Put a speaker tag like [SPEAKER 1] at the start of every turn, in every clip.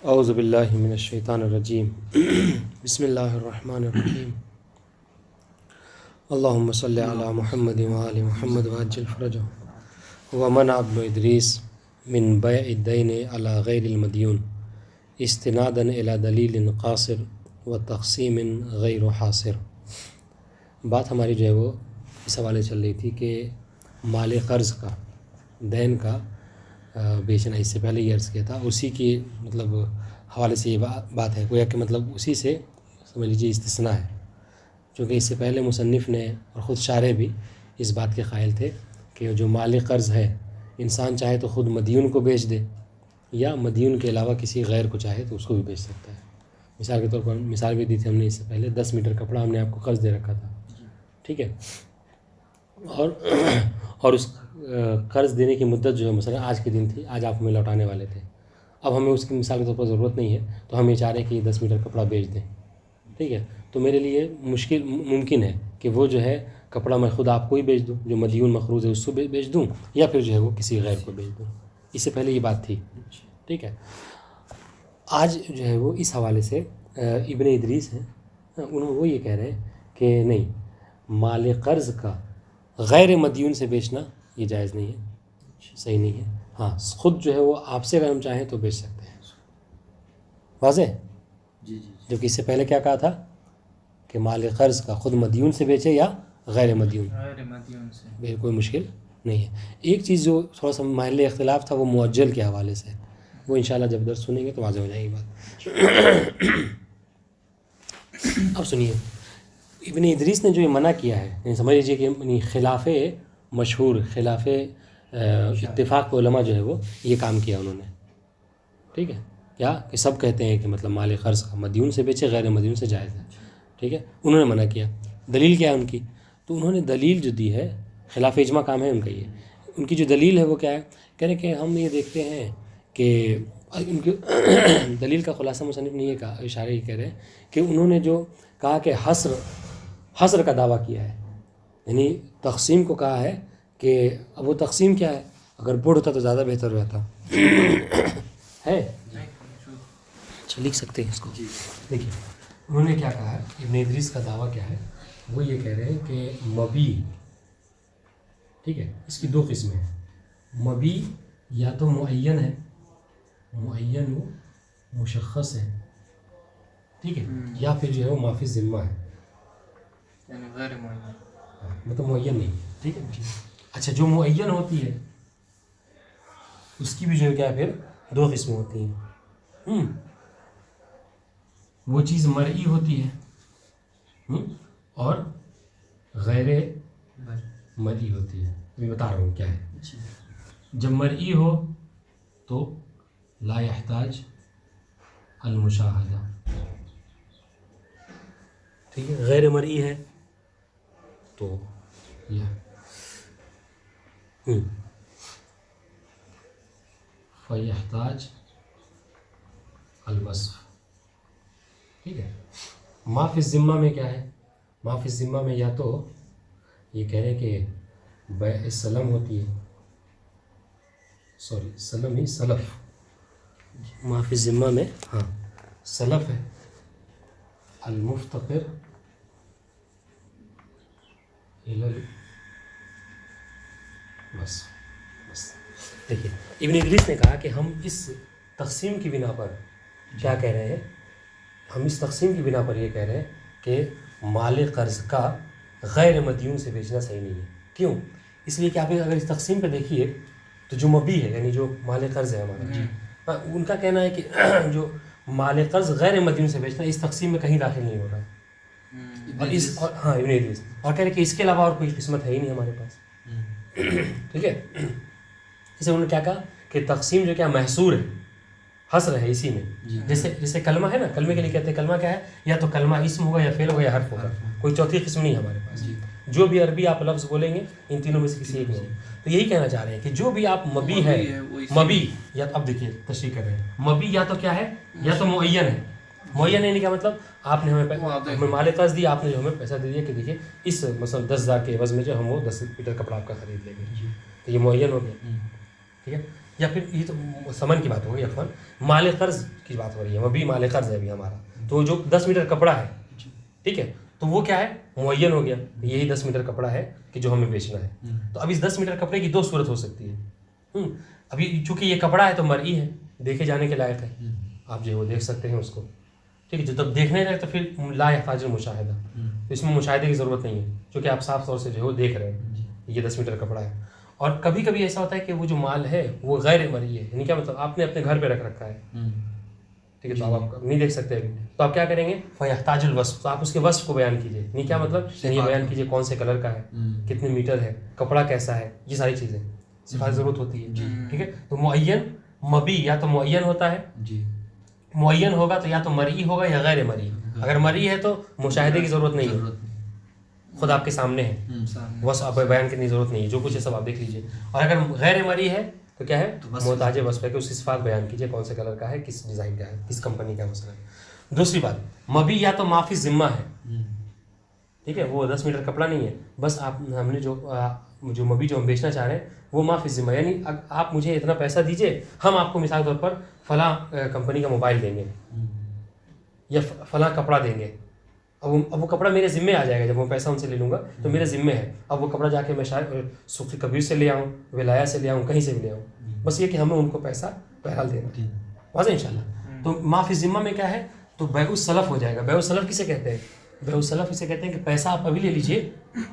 [SPEAKER 1] اعوذ باللہ من الشیطان الرجیم بسم اللہ الرحمن الرحیم اللہم صلی علی محمد وآل محمد وعجل فرجہ ومنع ابن ادریس من بیع الدین علی غیر المدیون استنادا الی دلیل قاصر وتقسیم غیر حاصر۔ بات ہماری جو ہے وہ اس حوالے چل رہی تھی کہ مال قرض کا، دین کا بیچنا، اس سے پہلے یہ عرض کیا تھا، اسی کی مطلب حوالے سے یہ بات ہے، گویا کہ مطلب اسی سے سمجھ لیجیے استثناء ہے، چونکہ اس سے پہلے مصنف نے اور خود شارح بھی اس بات کے قائل تھے کہ جو مال قرض ہے انسان چاہے تو خود مدیون کو بیچ دے یا مدیون کے علاوہ کسی غیر کو چاہے تو اس کو بھی بیچ سکتا ہے۔ مثال کے طور پر مثال بھی دی تھی ہم نے اس سے پہلے، 10 میٹر کپڑا ہم نے آپ کو قرض دے رکھا تھا، ٹھیک ہے، اور اس قرض دینے کی مدت جو ہے مثلا آج کے دن تھی، آج آپ ہمیں لوٹانے والے تھے، اب ہمیں اس کی مثال کے طور پر ضرورت نہیں ہے تو ہم یہ چاہ رہے ہیں کہ یہ 10 میٹر کپڑا بیچ دیں، ٹھیک ہے، تو میرے لیے ممکن ہے کہ وہ جو ہے کپڑا میں خود آپ کو ہی بیچ دوں، جو مدیون مقروض ہے اس کو بیچ دوں، یا پھر جو ہے وہ کسی غیر کو بیچ دوں۔ اس سے پہلے یہ بات تھی، ٹھیک ہے۔ آج جو ہے وہ اس حوالے سے ابن ادریس ہیں، وہ یہ کہہ رہے ہیں کہ نہیں، مال قرض کا غیر مدیون سے بیچنا یہ جائز نہیں ہے، صحیح نہیں ہے۔ ہاں، خود جو ہے وہ آپ سے اگر ہم چاہیں تو بیچ سکتے ہیں، واضح؟
[SPEAKER 2] جی
[SPEAKER 1] جو کہ اس سے پہلے کیا کہا تھا کہ مال قرض کا خود مدیون سے بیچے یا غیر مدیون سے، کوئی مشکل نہیں ہے۔ ایک چیز جو تھوڑا سا محل اختلاف تھا وہ معجل کے حوالے سے، وہ انشاءاللہ جب درس سنیں گے تو واضح ہو جائے گی بات۔ اب سنیے، ابن ادریس نے جو یہ منع کیا ہے، یعنی سمجھ لیجیے کہ خلاف مشہور، خلاف اتفاق علماء جو ہے وہ یہ کام کیا انہوں نے، ٹھیک ہے، کیا کہ سب کہتے ہیں کہ مطلب مال قرض کا مدیون سے بیچے، غیر مدیون سے جائز ہے، ٹھیک ہے، انہوں نے منع کیا۔ دلیل کیا ہے ان کی؟ تو انہوں نے دلیل جو دی ہے، خلاف اجماع کام ہے ان کا، یہ ان کی جو دلیل ہے وہ کیا ہے، کہہ رہے کہ ہم یہ دیکھتے ہیں کہ ان کی دلیل کا خلاصہ مصنف نے یہ کہا، اشارے یہ کہہ رہے ہیں کہ انہوں نے جو کہا کہ حصر کا دعویٰ کیا ہے، یعنی تقسیم کو کہا ہے کہ اب وہ تقسیم کیا ہے، اگر بڑھ ہوتا تو زیادہ بہتر رہتا ہے، اچھا لکھ سکتے ہیں اس کو۔ دیکھیے انہوں نے کیا کہا ہے، ابن ادریس کا دعویٰ کیا ہے، وہ یہ کہہ رہے ہیں کہ مبی، ٹھیک ہے، اس کی دو قسمیں ہیں، مبی یا تو معین ہے، معین و مشخص ہے، ٹھیک ہے، یا پھر جو ہے وہ معافی ذمہ ہے،
[SPEAKER 2] یعنی غیر معین،
[SPEAKER 1] مطلب معین نہیں، ٹھیک ہے۔ اچھا، جو معین ہوتی ہے اس کی بھی جو ہے کیا ہے پھر دو قسمیں ہوتی ہیں، وہ چیز مرئی ہوتی ہے اور غیر مرئی ہوتی ہے۔ میں بتا رہا ہوں کیا ہے۔ جب مرئی ہو تو لا یحتاج المشاہدہ، ٹھیک ہے، غیر مرئی ہے تو یہ فیحتاج الوصف، ٹھیک ہے۔ معافی الذمہ میں کیا ہے، معافی الذمہ میں یا تو یہ کہہ رہے کہ بیع سلم ہوتی ہے، سلم ہی سلف، معافی الذمہ میں ہاں سلف ہے، المفتقر بس دیکھیے ابن ادریس نے کہا کہ ہم اس تقسیم کی بنا پر کیا کہہ رہے ہیں، ہم اس تقسیم کی بنا پر یہ کہہ رہے ہیں کہ مال قرض کا غیر مدیون سے بیچنا صحیح نہیں ہے۔ کیوں؟ اس لیے کہ آپ اگر اس تقسیم پہ دیکھیے تو جو مبی ہے، یعنی جو مال قرض ہے ہمارا، ان کا کہنا ہے کہ جو مال قرض غیر مدیون سے بیچنا اس تقسیم میں کہیں داخل نہیں ہو رہا ہے، اور ہاں ابن ادریس، اور کہہ رہے کہ اس کے علاوہ اور کوئی قسمت ہے ہی نہیں ہمارے پاس، ٹھیک ہے۔ اسے انہوں نے کیا کہا کہ تقسیم جو کیا محصور ہے، حصر ہے اسی میں، جیسے کلمہ ہے نا، کلمے کے لیے کہتے ہیں کلمہ کیا ہے، یا تو کلمہ اسم ہوگا یا فعل ہوگا یا حرف ہوگا، کوئی چوتھی قسم نہیں ہے ہمارے پاس۔ جو بھی عربی آپ لفظ بولیں گے ان تینوں میں سے کسی ایک میں، تو یہی کہنا چاہ رہے ہیں کہ جو بھی آپ مبی ہے، مبی یا اب دیکھیے تشریح کر رہے ہیں، مبی یا تو کیا ہے، یا تو معین ہے، معین ہے کیا مطلب، آپ نے ہمیں مال قرض دی، آپ نے جو ہمیں پیسہ دے دیا کہ دیکھیے اس مثلا 10,000 کے عوض میں جو ہم وہ 10 میٹر کپڑا آپ کا خرید لیں گے، تو یہ معین ہو گیا، ٹھیک ہے۔ یا پھر یہ تو ثمن کی بات ہو گئی، عفواً مال قرض کی بات ہو رہی ہے، ابھی مال قرض ہے ابھی ہمارا، تو جو 10 میٹر کپڑا ہے ٹھیک ہے، تو وہ کیا ہے معین ہو گیا، یہی 10 میٹر کپڑا ہے کہ جو ہمیں بیچنا ہے. تو اب اس 10 میٹر کپڑے کی 2 صورت ہو سکتی ہے. ابھی چونکہ یہ کپڑا ہے تو مرئی ہے، دیکھے جانے کے لائق ہے، آپ جو ہے وہ دیکھ سکتے ہیں اس کو ٹھیک ہے. جو تب دیکھنے لائق تو پھر لا یحتاج المشاہدہ، تو اس میں مشاہدے کی ضرورت نہیں ہے چونکہ آپ صاف طور سے جو ہے وہ دیکھ رہے ہیں یہ 10 میٹر کپڑا ہے. اور کبھی کبھی ایسا ہوتا ہے کہ وہ جو مال ہے وہ غیر مرئی ہے، یعنی کیا مطلب آپ نے اپنے گھر پہ رکھ رکھا ہے ٹھیک ہے، تو آپ نہیں دیکھ سکتے ابھی، تو آپ کیا کریں گے فیحتاج الوصف، تو آپ اس کے وصف کو بیان کیجیے. نہیں کیا مطلب یہ بیان کیجیے کون سے کلر کا ہے، کتنے میٹر ہے، کپڑا کیسا ہے، یہ ساری چیزیں صفات ضرورت ہوتی ہے ٹھیک ہے. تو معین مبی یا تو معین ہوتا ہے، معین ہوگا تو یا تو مرئی ہوگا یا غیر مرئی. اگر مرئی ہے تو مشاہدے کی ضرورت نہیں ہے، خود آپ کے سامنے ہے، وصف آپ بیان کرنے کی ضرورت نہیں ہے، جو کچھ ہے سب آپ دیکھ لیجیے. اور اگر غیر مرئی ہے تو کیا ہے محتاج وصف ہے کہ اس کی صفات بیان کیجیے کون سے کلر کا ہے، کس ڈیزائن کا ہے، کس کمپنی کا مثلا. دوسری بات مبی یا تو معافی ذمہ ہے ٹھیک ہے، وہ 10 میٹر کپڑا نہیں ہے، بس آپ ہم نے جو مبی جو ہم بیچنا چاہ رہے ہیں وہ معافی ذمہ، یعنی آپ مجھے اتنا پیسہ دیجیے، ہم آپ کو مثال طور پر فلاں کمپنی کا موبائل دیں گے یا فلاں کپڑا دیں گے. اب وہ کپڑا میرے ذمے آ جائے گا، جب میں پیسہ ان سے لے لوں گا تو میرے ذمے ہے. اب وہ کپڑا جا کے میں شاید سفی کبیر سے لے آؤں، ولایا سے لے آؤں، کہیں سے بھی لے آؤں، بس یہ کہ ہمیں ان کو پیسہ بہرحال دینا واضح انشاءاللہ. تو معافی ذمہ میں کیا ہے تو بیع السلف ہو جائے گا. بیع السلف کسے کہتے ہیں؟ بیع السلف اسے کہتے ہیں کہ پیسہ آپ ابھی لے لیجیے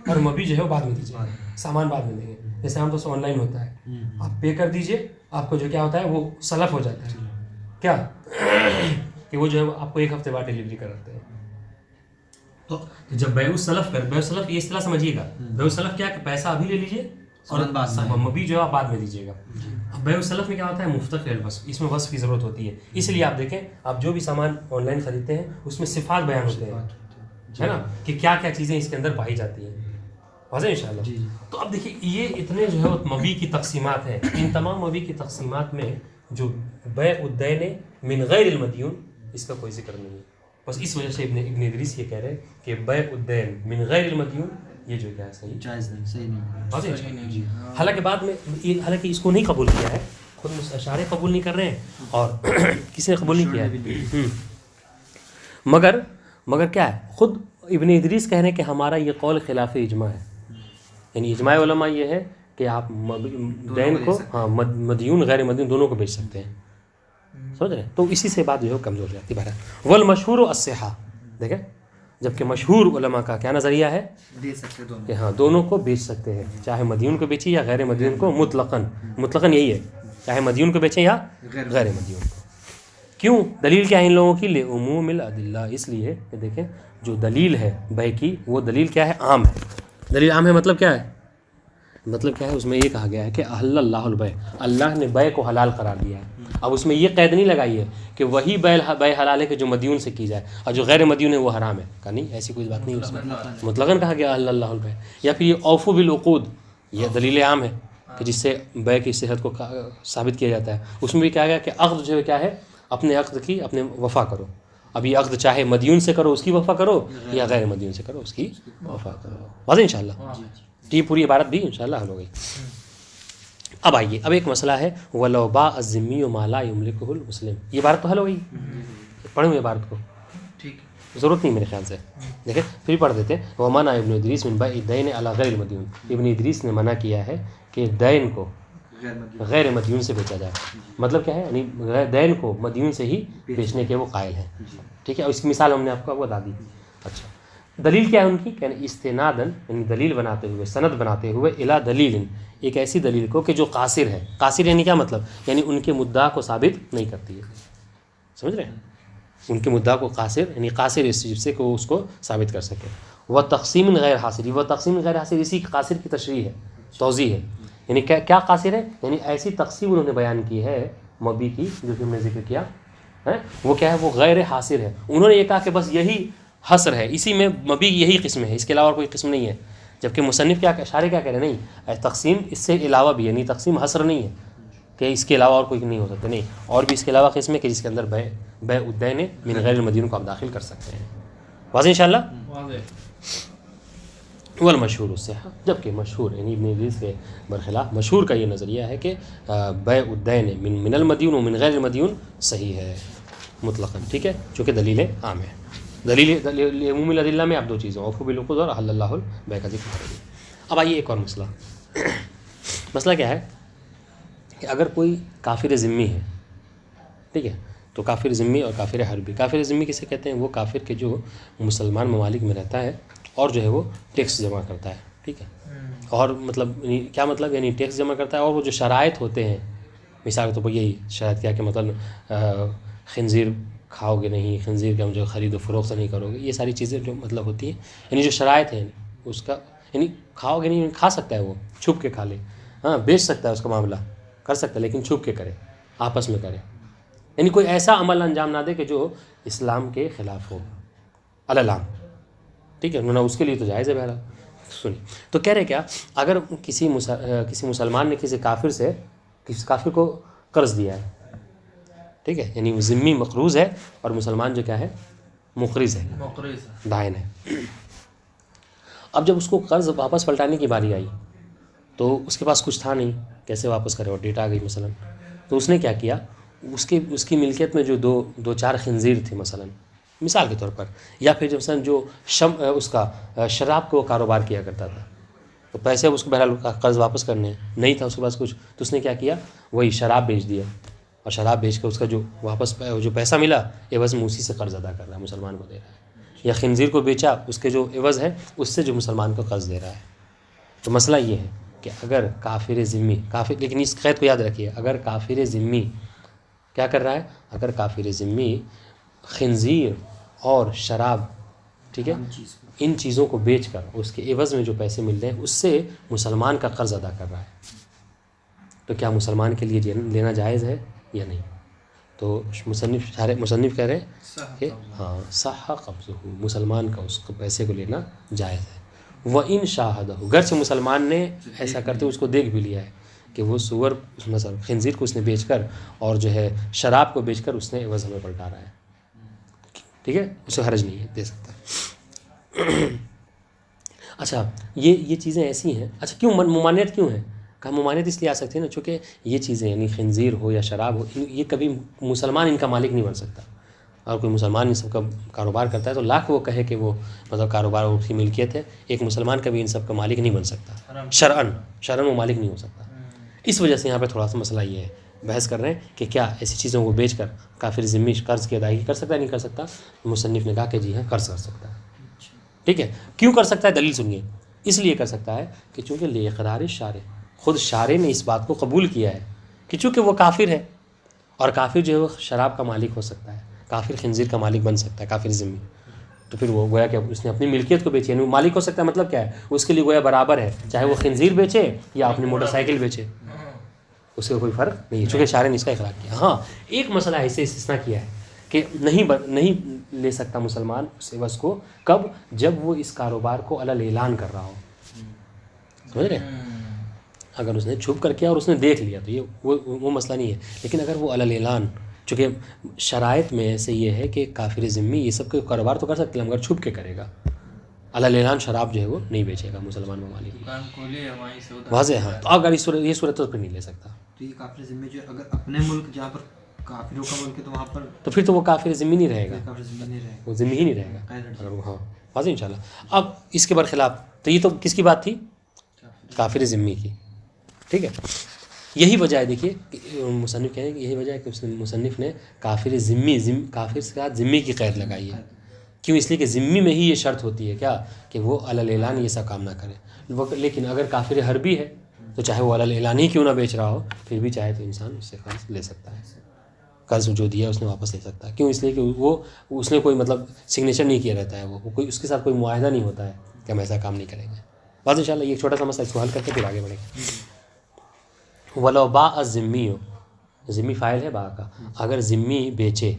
[SPEAKER 1] اور مبی جو ہے وہ بعد میں دیجیے، سامان بعد میں دیں گے. جیسے عام طور سے آن لائن ہوتا ہے، آپ پے کر دیجیے، آپ کو جو کیا ہوتا ہے وہ سلف ہو جاتا ہے، کیا کہ وہ جو ہے آپ کو 1 ہفتے بعد ڈیلیوری کراتے ہیں. تو جب بیع السلف بیع السلف یہ اصطلاح سمجھیے گا، بیع السلف کیا کہ پیسہ ابھی لے لیجیے اور مبی جو ہے آپ بعد میں دیجیے گا. اب بیع السلف میں کیا ہوتا ہے مفتقر الوصف، اس میں وصف کی ضرورت ہوتی ہے. اس لیے آپ دیکھیں آپ جو بھی سامان آن لائن خریدتے ہیں اس میں صفات بیان ہوتے ہیں ہے نا، کہ کیا کیا چیزیں اس کے اندر پائی جاتی ہیں واضح انشاءاللہ. تو اب دیکھیے یہ اتنے جو ہے مبی کی تقسیمات ہیں. ان تمام مبی کی تقسیمات میں جو بیع الدین من غیر المدیون اس کا کوئی ذکر نہیں ہے. بس اس وجہ سے ابن ادریس یہ کہہ رہے ہیں کہ بیع الدین من غیر المدیون یہ جو کیا ہے صحیح
[SPEAKER 2] جائز نہیں، صحیح نہیں.
[SPEAKER 1] حالانکہ بعد میں حالانکہ اس کو نہیں قبول کیا ہے، خود اشارے قبول نہیں کر رہے ہیں اور کسی نے قبول نہیں کیا ہے. مگر کیا ہے خود ابن ادریس کہہ رہے ہیں کہ ہمارا یہ قول خلاف اجماع ہے. یعنی اجماع علماء یہ ہے کہ آپ دین کو مدیون غیر مدیون دونوں کو بیچ سکتے ہیں، سمجھ رہے ہیں. تو اسی سے بات جو ہے کمزور جاتی ہے. والمشہور الصحہ، دیکھیں جبکہ مشہور علماء کا کیا نظریہ ہے
[SPEAKER 2] دے سکتے دونوں
[SPEAKER 1] کہ ہاں دونوں کو بیچ سکتے ہیں، چاہے مدیون کو بیچیں یا غیر مدیون کو، مطلقاً یہی ہے، چاہے مدیون کو بیچیں یا غیر مدیون کو. کیوں؟ دلیل کیا ہے ان لوگوں کی؟ لعموم الادلہ، اس لیے کہ دیکھیں جو دلیل ہے بیع کی وہ دلیل کیا ہے عام ہے. دلیل عام ہے مطلب کیا ہے؟ مطلب کیا ہے اس میں یہ کہا گیا ہے کہ احل اللہ البیع، اللہ نے بیع کو حلال قرار دیا ہے. اب اس میں یہ قید نہیں لگائی ہے کہ وہی بیع حلال ہے کہ جو مدیون سے کی جائے اور جو غیر مدیون ہے وہ حرام ہے، کہا نہیں ایسی کوئی بات نہیں ہے. اس میں مطلقاً کہا گیا احل اللہ البیع. یا پھر یہ اوفوا بالعقود، یہ دلیل عام ہے کہ جس سے بیع کی صحت کو ثابت کیا جاتا ہے. اس میں بھی کہا گیا کہ عقد جو ہے کیا ہے اپنے عقد کی اپنے وفا کرو. اب یہ عقد چاہے مدیون سے کرو اس کی وفا کرو یا غیر مدیون سے کرو اس کی وفا کرو. واضح انشاءاللہ. یہ پوری عبارت بھی انشاءاللہ حل ہو گئی. اب آئیے اب ایک مسئلہ ہے وَلَوْ بَاعَ الذِّمِّيُّ مَا لَا يُمْلِكُهُ الْمُسْلِمُ. یہ عبارت تو حل ہو گئی، پڑھیں گے عبارت کو، ضرورت نہیں میرے خیال سے. دیکھیں پھر پڑھ دیتے ہیں. وَمَنَعَ ابن ادریس من بیع الدین علی غیر المدیون. ابن ادریس نے منع کیا ہے کہ دین کو غیر مدیون سے بیچا جائے. مطلب کیا ہے؟ یعنی دین کو مدیون سے ہی بیچنے کے وہ قائل ہیں. ٹھیک ہے، اور اس کی مثال ہم نے آپ کو بتا دی. اچھا دلیل کیا ہے ان کی؟ کہ استنادن یعنی دلیل بناتے ہوئے، سند بناتے ہوئے، الا دلیل ایک ایسی دلیل کو کہ جو قاصر ہے. قاصر یعنی کیا مطلب؟ یعنی ان کے مدعا کو ثابت نہیں کرتی ہے. سمجھ رہے ہیں؟ ان کے مدعا کو قاصر یعنی قاصر اس چیز سے کہ وہ اس کو ثابت کر سکے. وہ تقسیم غیر حاصل، وہ تقسیم غیر حاصل اسی قاصر کی تشریح ہے، توضیح ہے. یعنی کیا قاصر ہے؟ یعنی ایسی تقسیم انہوں نے بیان کی ہے مبی کی جو کہ ہم نے ذکر کیا ہے، وہ کیا ہے؟ وہ غیر حاصر ہے. انہوں نے یہ کہا کہ بس یہی حصر ہے، اسی میں مبی یہی قسم ہے، اس کے علاوہ کوئی قسم نہیں ہے. جبکہ مصنف کیا اشارے کیا کہہ رہے ہیں؟ نہیں، تقسیم اس سے علاوہ بھی، یعنی تقسیم حصر نہیں ہے کہ اس کے علاوہ اور کوئی نہیں ہو سکتا، نہیں، اور بھی اس کے علاوہ قسم ہے کہ جس کے اندر بیع الدین من غیر المدیون کو آپ داخل کر سکتے ہیں. واضح انشاءاللہ. والمشہور اس سے، جبکہ مشہور یعنی ابن ادریس کے برخلاف مشہور کا یہ نظریہ ہے کہ بیع الدین من المدیون و من غیر المدیون صحیح ہے مطلقاً، ٹھیک ہے، چونکہ دلیل عام ہے. دلیل عمومی الادلہ میں آپ دو چیزیں اوفوا بالعقود اور احل اللہ البیع کا ذکر کریں گے. اب آئیے ایک اور مسئلہ. مسئلہ کیا ہے کہ اگر کوئی کافر ذمہ ہے، ٹھیک ہے، تو کافر ذمہ اور کافر حربی. کافر ذمہ کسے کہتے ہیں؟ وہ کافر کے جو مسلمان ممالک میں رہتا ہے اور جو ہے وہ ٹیکس جمع کرتا ہے، ٹھیک ہے، اور مطلب کیا مطلب یعنی ٹیکس جمع کرتا ہے اور وہ جو شرائط ہوتے ہیں، مثال کے طور پر یہی شرائط کیا کہ مطلب خنزیر کھاؤ گے نہیں، خنزیر کا جو خرید و فروخت نہیں کرو گے، یہ ساری چیزیں جو مطلب ہوتی ہیں، یعنی جو شرائط ہیں اس کا، یعنی کھاؤ گے نہیں، کھا سکتا ہے وہ چھپ کے کھا لے، ہاں بیچ سکتا ہے، اس کا معاملہ کر سکتا ہے لیکن چھپ کے کرے، آپس میں کرے، یعنی کوئی ایسا عمل انجام نہ دے کہ جو اسلام کے خلاف ہو العلام، ٹھیک ہے، نہ اس کے لیے تو جائز ہے بہرحال. سنی تو کہہ رہے کیا، اگر کسی مسلمان نے کسی کافر کو قرض دیا ہے، ٹھیک ہے، یعنی وہ ذمی مقروض ہے اور مسلمان جو کیا ہے مقرض ہے، دائن ہے. اب جب اس کو قرض واپس پلٹانے کی باری آئی تو اس کے پاس کچھ تھا نہیں، کیسے واپس کرے، اور ڈیٹ آ گئی مثلا، تو اس نے کیا کیا، اس کی ملکیت میں جو دو چار خنزیر تھے مثال کے طور پر، یا پھر جو مثلا جو اس کا شراب کو کاروبار کیا کرتا تھا، تو پیسے اس کو بہرحال قرض واپس کرنے نہیں تھا اس کے پاس کچھ، تو اس نے کیا کیا، وہی شراب بیچ دیا، اور شراب بیچ کے اس کا جو واپس جو پیسہ ملا عوض میں اسی سے قرض ادا کر رہا ہے، مسلمان کو دے رہا ہے. یا خنزیر کو بیچا، اس کے جو عوض ہے اس سے جو مسلمان کو قرض دے رہا ہے. تو مسئلہ یہ ہے کہ اگر کافر ذمی لیکن اس قید کو یاد رکھیے، اگر کافر ذمی کیا کر رہا ہے، اگر کافر ذمی خنزیر اور شراب، ٹھیک ہے، ان چیزوں کو بیچ کر اس کے عوض میں جو پیسے مل رہے ہیں اس سے مسلمان کا قرض ادا کر رہا ہے، تو کیا مسلمان کے لیے لینا جائز ہے یا نہیں؟ تو مصنف کہہ رہے ہیں کہ ہاں صح قبضہ، مسلمان کا اس پیسے کو لینا جائز ہے. وَإِن شَاهَدَهُ، گرچہ مسلمان نے ایسا کرتے اس کو دیکھ بھی لیا ہے کہ وہ سور مثلا خنزیر کو اس نے بیچ کر اور جو ہے شراب کو بیچ کر اس نے عوض ہمیں پلٹا رہا ہے، ٹھیک ہے، اسے حرج نہیں ہے، دے سکتا ہے. اچھا یہ چیزیں ایسی ہیں. اچھا کیوں ممانعت کیوں ہے؟ کہا ممانعت اس لیے آ سکتی ہے نا، چونکہ یہ چیزیں یعنی خنزیر ہو یا شراب ہو، یہ کبھی مسلمان ان کا مالک نہیں بن سکتا. اور کوئی مسلمان ان سب کا کاروبار کرتا ہے تو لاکھ وہ کہے کہ وہ مطلب کاروبار اس کی ملکیت ہے، ایک مسلمان کبھی ان سب کا مالک نہیں بن سکتا، شرعاً وہ مالک نہیں ہو سکتا. اس وجہ سے یہاں پہ تھوڑا سا مسئلہ یہ ہے، بحث کر رہے ہیں کہ کیا ایسی چیزوں کو بیچ کر کافر ذمی قرض کی ادائیگی کر سکتا ہے نہیں کر سکتا. مصنف نے کہا کہ جی ہاں قرض کر سکتا ہے، ٹھیک ہے. کیوں کر سکتا ہے؟ دلیل سنیے. اس لیے کر سکتا ہے کہ چونکہ لاقرار شارع، خود شارع نے اس بات کو قبول کیا ہے کہ چونکہ وہ کافر ہے، اور کافر جو ہے وہ شراب کا مالک ہو سکتا ہے، کافر خنزیر کا مالک بن سکتا ہے، کافر ذمی، تو پھر وہ گویا کہ اس نے اپنی ملکیت کو بیچی، یعنی وہ مالک ہو سکتا ہے. مطلب کیا ہے، اس کے لیے گویا برابر ہے، چاہے وہ خنزیر بیچے یا اپنی موٹر سائیکل بیچے، اس کا کوئی فرق نہیں ہے، چونکہ شارع نے اس کا اخراج کیا. ہاں ایک مسئلہ ایسے استثناء کیا ہے کہ نہیں لے سکتا مسلمان اس عوض کو، کب؟ جب وہ اس کاروبار کو علی الاعلان کر رہا ہو، سمجھ رہے ہیں؟ اگر اس نے چھپ کر کیا اور اس نے دیکھ لیا تو یہ وہ مسئلہ نہیں ہے. لیکن اگر وہ علی الاعلان، چونکہ شرائط میں سے یہ ہے کہ کافر ذمی یہ سب کے کاروبار تو کر سکتے ہیں مگر چھپ کے کرے گا، علی الاعلان شراب جو ہے وہ نہیں بیچے گا مسلمان ممالک، واضح. ہاں تو اگر یہ صورت تو پھر نہیں لے سکتا.
[SPEAKER 2] تو یہ کافر ذمہ جو اگر اپنے ملک جہاں پر کافروں کا ملک ہے تو وہاں پر
[SPEAKER 1] تو پھر تو وہ کافر ذمی نہیں رہے گا،
[SPEAKER 2] کافر ذمہ نہیں رہے گا،
[SPEAKER 1] وہ ذمی ہی نہیں رہے گا اگر وہ، ہاں واضح انشاءاللہ. اب اس کے برخلاف تو یہ تو کس کی بات تھی؟ کافر ذمی کی، ٹھیک ہے. یہی وجہ ہے، دیکھیے مصنف کہیں کہ یہی وجہ ہے کہ مصنف نے کافر کافر سے ساتھ ذمی کی قید لگائی ہے. کیوں؟ اس لیے کہ ذمی میں ہی یہ شرط ہوتی ہے کیا کہ وہ علی الاعلان یہ سب کام نہ کرے. لیکن اگر کافر حربی ہے تو چاہے وہ علی الاعلان ہی کیوں نہ بیچ رہا ہو، پھر بھی چاہے تو انسان اس سے قرض لے سکتا ہے، قرض جو دیا اس نے واپس لے سکتا ہے. کیوں؟ اس لیے کہ اس نے کوئی مطلب سگنیچر نہیں کیا رہتا ہے، وہ کوئی اس کے ساتھ کوئی معاہدہ نہیں ہوتا ہے کہ ہم ایسا کام نہیں کریں گے. بس انشاءاللہ یہ چھوٹا سا مسئلہ اس کو حل کر کے پھر آگے بڑھیں گے. ولو باء الذمی، ذمی فاعل ہے باء کا، اگر ذمی بیچے،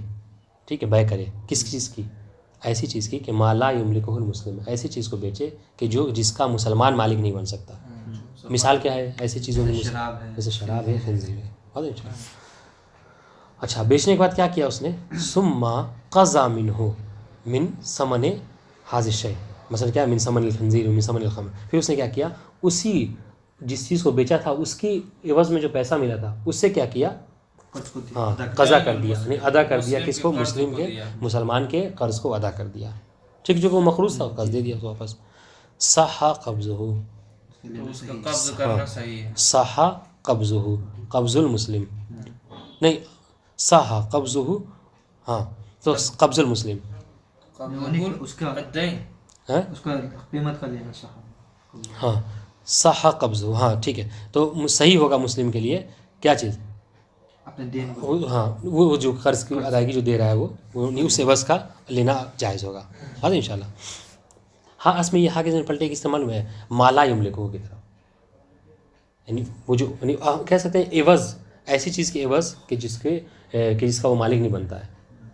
[SPEAKER 1] ٹھیک ہے، بیع کرے کس چیز کی؟ ایسی چیز کی کہ ما لا یملکہ المسلم، ایسی چیز کو بیچے کہ جس کا مسلمان مالک نہیں بن سکتا. مثال کیا ہے ایسی چیزوں میں؟ جیسے شراب ہے، خنزیر ہے. اچھا بیچنے کے بعد کیا اس نے؟ ثم قضى منہ من ثمن هذا الشيء، مثلا کیا من ثمن الخنزیر من ثمن الخمر، پھر اس نے کیا کیا، اسی جس چیز کو بیچا تھا اس کی عوض میں جو پیسہ ملا تھا اس سے کیا کیا، ہاں قضا کر دیا، یعنی ادا کر دیا کس کو، مسلم کے مسلمان کے قرض کو ادا کر دیا، ٹھیک، جو کہ وہ مقروض تھا قرض دے دیا اس کو واپس. صح قبضہ،
[SPEAKER 3] تو اس کا قبض کرنا صحیح ہے.
[SPEAKER 1] صح قبضہ، قبض المسلم نہیں، صح قبضہ، ہاں تو قبض المسلم،
[SPEAKER 2] اس کا
[SPEAKER 3] الدین
[SPEAKER 1] ہاں
[SPEAKER 2] اس کا قیمت کا لینا صاحب.
[SPEAKER 1] ہاں صح قبضہ، ہاں ٹھیک ہے، تو صحیح ہوگا مسلم کے لیے کیا چیز،
[SPEAKER 2] اپنے دین کو
[SPEAKER 1] ہاں وہ جو قرض کی ادائیگی جو دے رہا ہے وہ اس عوض کا لینا جائز ہوگا. ہاں ان شاء اللہ. ہاں اس میں یہ ہاں کے ذمہ پلٹے کی استعمال میں ہے مالا یملکو کی طرف، یعنی وہ جو یعنی کہہ سکتے ہیں عوض، ایسی چیز کے عوض کہ جس کا وہ مالک نہیں بنتا ہے،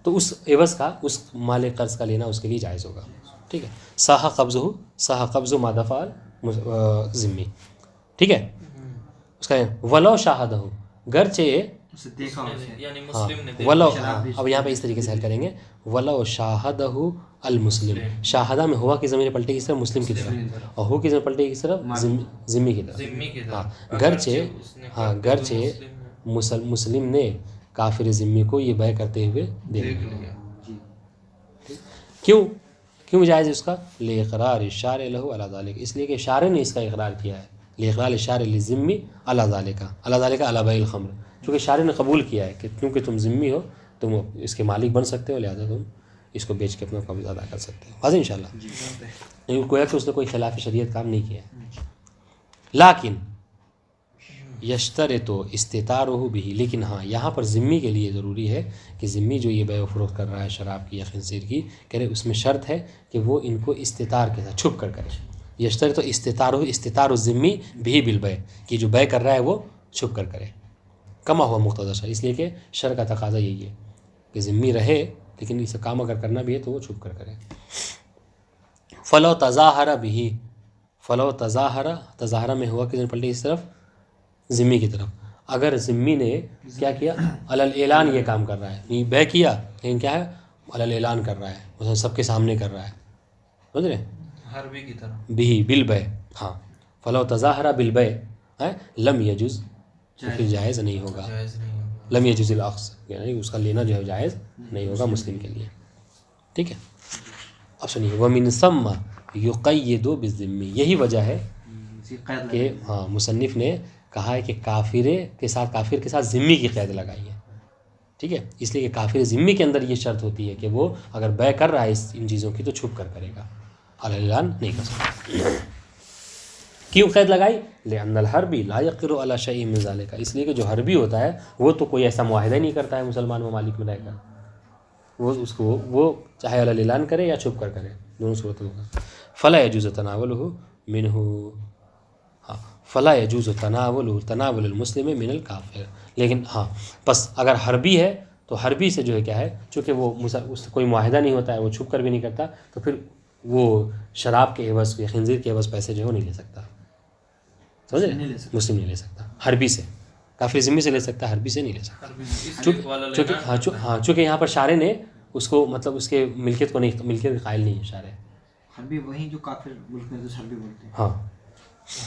[SPEAKER 1] تو اس عوض کا اس مالک قرض کا لینا اس کے لیے جائز ہوگا. ٹھیک ہے. صح قبضہ، صح قبضہ ما دفع ذمی، ٹھیک ہے. اس کا ولو شاہدہ، گرچہ
[SPEAKER 2] اسے دیکھا اسے
[SPEAKER 3] یعنی
[SPEAKER 1] ہاں
[SPEAKER 3] مسلم نے
[SPEAKER 1] ولو،
[SPEAKER 3] دیکھا.
[SPEAKER 1] ہاں اب یہاں پہ اس طریقے سے حل کریں گے، ولو شاہدہ المسلم، شاہدہ میں ہوا کی ضمیر پلٹے کی طرف مسلم کی طرف، اور ہو کی ضمیر پلٹے کی طرف ذمی کی طرف.
[SPEAKER 3] ذمی کی
[SPEAKER 1] ہاں
[SPEAKER 3] طرف
[SPEAKER 1] گرچہ گرچہ مسلم نے کافر ذمی کو یہ بیع کرتے ہوئے دیکھ
[SPEAKER 3] دیکھ
[SPEAKER 1] لیا.
[SPEAKER 3] لیا.
[SPEAKER 1] کیوں جائز اس کا، لاقرار الشارع له علی ذلک، اس لیے کہ شارع نے اس کا اقرار کیا ہے، لاقرار الشارع للذمی علی ذلک، علی ذلک علی بیع الخمر، چونکہ شارع نے قبول کیا ہے کہ کیونکہ تم ذمی ہو تم اس کے مالک بن سکتے ہو، لہذا تم اس کو بیچ کے اپنا قبض ادا کر سکتے ہو. واضح انشاءاللہ. نہیں کوئی کہ اس نے کوئی خلاف شریعت کام نہیں کیا ہے. لیکن یشترط استطارہ بھی، لیکن ہاں یہاں پر ذمی کے لیے ضروری ہے کہ ذمی جو یہ بیع و فروخت کر رہا ہے شراب کی یا خنزیر کی، کہہ رہے اس میں شرط ہے کہ وہ ان کو استطار کے ساتھ چھپ کر کرے. یشترط استطارہ، استطار الذمی بھی بالبیع، کہ جو بیع کر رہا ہے وہ چھپ کر کرے، کما ہوا مقتضی شرع، اس لیے کہ شرع کا تقاضا یہی ہے کہ ذمی رہے لیکن اسے کام اگر کرنا بھی ہے تو وہ چھپ کر کرے. فلو تظاہر بھی، فلو تظاہرہ میں ہوا کہ پلٹے اس طرف ذمی کی طرف، اگر ذمی نے کیا کیا، علی اعلان یہ کام کر رہا ہے، یہ بیع کیا لیکن کیا ہے علی اعلان کر رہا ہے، مثلا سب کے سامنے کر رہا ہے، سمجھ رہے ہیں،
[SPEAKER 3] حربی کی طرح
[SPEAKER 1] بھی بالبیع. ہاں فلو تظاہر بالبیع لم یجوز، پھر جائز نہیں ہوگا،
[SPEAKER 3] جائز نہیں ہوگا.
[SPEAKER 1] لم یجوز الاخذ، یعنی اس کا لینا جو ہے جائز نہیں ہوگا مسلم کے لیے. ٹھیک ہے. اب سنیے، ومن ثم یقید بالذمی، یہی وجہ ہے کہ ہاں مصنف نے کہا ہے کہ کافر کے ساتھ ذمی کی قید لگائی ہے. ٹھیک ہے. اس لیے کہ کافر ذمی کے اندر یہ شرط ہوتی ہے کہ وہ اگر بیع کر رہا ہے ان چیزوں کی تو چھپ کر کرے گا، علی اعلان نہیں کر سکتا. کیوں قید لگائی، لأن الحربی لا یقر علی شیء من ذلک، اس لیے کہ جو حربی ہوتا ہے وہ تو کوئی ایسا معاہدہ نہیں کرتا ہے مسلمان ممالک میں رہ کر، وہ اس کو وہ چاہے علی اعلان کرے یا چھپ کر کرے، دونوں صورتوں کا. فلا یجوز تناولہ منہ، ہاں فلا یجوز تناول المسلم من الکافر، لیکن ہاں بس اگر حربی ہے تو حربی سے جو ہے کیا ہے، چونکہ وہ اس سے کوئی معاہدہ نہیں ہوتا ہے، وہ چھپ کر بھی نہیں کرتا، تو پھر وہ شراب کے عوض یا خنزیر کے عوض پیسے جو ہے وہ نہیں لے سکتا. سمجھے، مسلم نہیں لے سکتا حربی سے، کافر ذمی سے لے سکتا ہے، حربی سے نہیں لے سکتا. چونکہ یہاں پر شارع نے اس کو مطلب اس کے ملکیت کو نہیں، ملکیت کے قائل نہیں ہے شارع.
[SPEAKER 2] حربی وہی جو کافر ملک میں تو حربی بولتے ہیں،
[SPEAKER 1] ہاں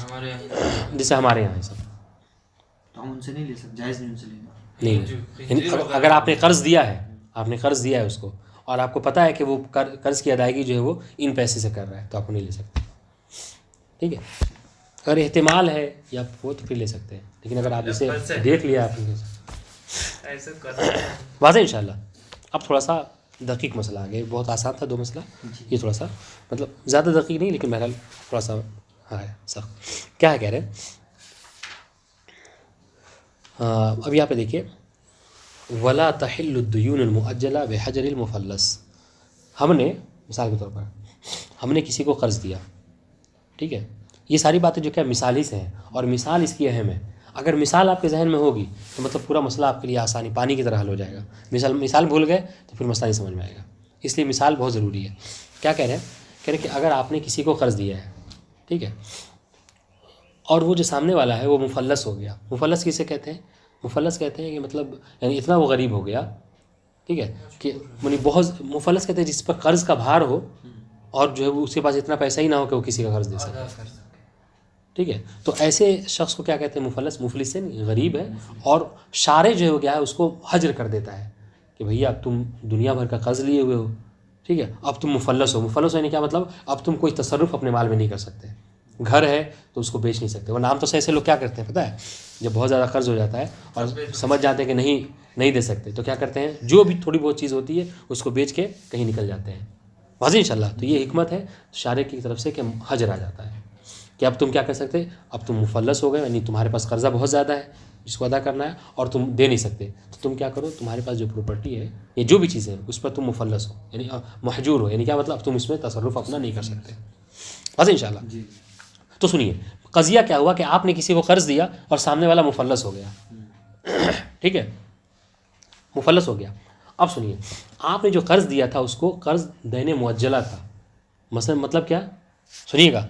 [SPEAKER 3] ہمارے یہاں
[SPEAKER 1] جیسے ہمارے یہاں ہے سب،
[SPEAKER 2] تو ہم ان سے نہیں لے سکتے، جائز نہیں ان سے لینا.
[SPEAKER 1] نہیں. یعنی اگر آپ نے قرض دیا ہے، آپ نے قرض دیا ہے اس کو اور آپ کو پتہ ہے کہ وہ قرض کی ادائیگی جو ہے وہ ان پیسے سے کر رہا ہے تو آپ کو نہیں لے سکتے. ٹھیک ہے. اگر احتمال ہے یا وہ تو پھر لے سکتے ہیں، لیکن اگر آپ اسے دیکھ لیا آپ نے
[SPEAKER 3] ایسا کرنا
[SPEAKER 1] واضح انشاءاللہ. اب تھوڑا سا دقیق مسئلہ آ گیا، بہت آسان تھا دو مسئلہ، یہ تھوڑا سا مطلب زیادہ دقیق نہیں لیکن بہرحال تھوڑا سا ہاں سخت. کیا ہے کہہ رہے ہیں، اب یہاں پہ دیکھیے، ولا تحل الدیون المؤجلہ بحجر المفلس، ہم نے مثال کے طور پر ہم نے کسی کو قرض دیا، ٹھیک ہے. یہ ساری باتیں جو کیا مثال ہی سے ہیں، اور مثال اس کی اہم ہے. اگر مثال آپ کے ذہن میں ہوگی تو مطلب پورا مسئلہ آپ کے لیے آسانی پانی کی طرح حل ہو جائے گا. مثال بھول گئے تو پھر مسئلہ نہیں سمجھ میں آئے گا، اس لیے مثال بہت ضروری ہے. کیا کہہ رہے ہیں، کہہ رہے ہیں کہ اگر آپ نے کسی کو قرض دیا ہے، ٹھیک ہے، اور وہ جو سامنے والا ہے وہ مفلس ہو گیا. مفلس کسے کہتے ہیں، مفلس کہتے ہیں کہ مطلب یعنی اتنا وہ غریب ہو گیا، ٹھیک ہے، کہ یعنی بہت مفلس کہتے ہیں جس پر قرض کا بھار ہو اور جو ہے وہ اس کے پاس اتنا پیسہ ہی نہ ہو کہ وہ کسی کا قرض دے سکے.
[SPEAKER 3] ادا کر سکے.
[SPEAKER 1] ٹھیک ہے. تو ایسے شخص کو کیا کہتے ہیں؟ مفلس. مفلس سے نہیں، غریب ہے. اور شارع جو ہے کیا ہے، اس کو حجر کر دیتا ہے کہ بھیا اب تم دنیا بھر کا قرض لیے ہوئے ہو، ٹھیک ہے، اب تم مفلس ہو. مفلس ہونے کیا مطلب؟ اب تم کوئی تصرف اپنے مال میں نہیں کر سکتے. گھر ہے تو اس کو بیچ نہیں سکتے. ورنہ عام طور سے ایسے لوگ کیا کرتے ہیں پتہ ہے؟ جب بہت زیادہ قرض ہو جاتا ہے اور سمجھ جاتے ہیں کہ نہیں دے سکتے، تو کیا کرتے ہیں؟ جو بھی تھوڑی بہت چیز ہوتی ہے اس کو بیچ کے کہیں نکل جاتے ہیں. واضح انشاءاللہ. تو یہ حکمت ہے شارع کی طرف سے کہ حجر آ جاتا ہے کہ اب تم کیا کر سکتے؟ اب تم مفلس ہو گئے، یعنی تمہارے پاس قرضہ بہت زیادہ ہے جس کو ادا کرنا ہے اور تم دے نہیں سکتے. تو تم کیا کرو؟ تمہارے پاس جو پراپرٹی ہے یا جو بھی چیزیں ہیں اس پر تم مفلس ہو، یعنی محجور ہو. یعنی کیا مطلب؟ اب تم اس میں تصرف اپنا نہیں کر سکتے. واضح انشاءاللہ.
[SPEAKER 2] جی.
[SPEAKER 1] تو سنیے قضیہ کیا ہوا کہ آپ نے کسی کو قرض دیا اور سامنے والا مفلس ہو گیا. ٹھیک ہے، مفلس ہو گیا. اب سنیے، آپ نے جو قرض دیا تھا اس کو قرض دین معجلہ تھا. مثلا مطلب کیا؟ سنیے گا،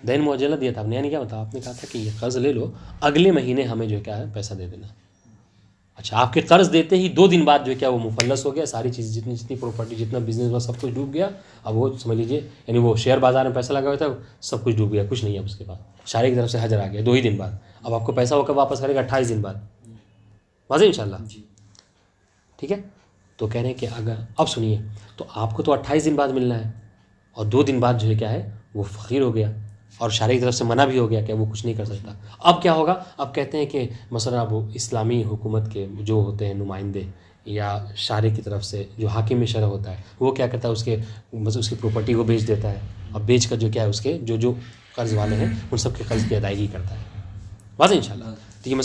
[SPEAKER 1] دین معجلہ دیا تھا آپ نے. یعنی کیا بتا؟ آپ نے کہا تھا کہ یہ قرض لے لو، اگلے مہینے ہمیں جو کیا ہے پیسہ دے دینا. اچھا، آپ کے قرض دیتے ہی 2 دن بعد جو کیا وہ مفلس ہو گیا. ساری چیز جتنی پراپرٹی، جتنا بزنس ہوا سب کچھ ڈوب گیا. اب وہ سمجھ لیجیے، یعنی وہ شیئر بازار میں پیسہ لگا ہوا تھا، سب کچھ ڈوب گیا، کچھ نہیں ہے اس کے پاس. شارع کی طرف سے حجر آ گیا 2 ہی دن بعد. اب آپ کو پیسہ وہ کب واپس کرے گا؟ 28 دن بعد. واضح انشاءاللہ.
[SPEAKER 2] جی.
[SPEAKER 1] ٹھیک ہے. تو کہہ رہے ہیں کہ اگر اب سنیے، تو آپ کو تو 28 دن بعد ملنا ہے اور 2 دن بعد جو ہے کیا ہے وہ فقیر ہو گیا اور شارع کی طرف سے منع بھی ہو گیا کہ وہ کچھ نہیں کر سکتا. اب کیا ہوگا؟ اب کہتے ہیں کہ مثلا اب اسلامی حکومت کے جو ہوتے ہیں نمائندے یا شارع کی طرف سے جو حاکم شرع ہوتا ہے وہ کیا کرتا ہے؟ اس کی پراپرٹی کو بیچ دیتا ہے اور بیچ کر جو کیا ہے اس کے جو قرض والے ہیں ان سب کے قرض کی ادائیگی کرتا ہے. واضح انشاءاللہ. تو یہ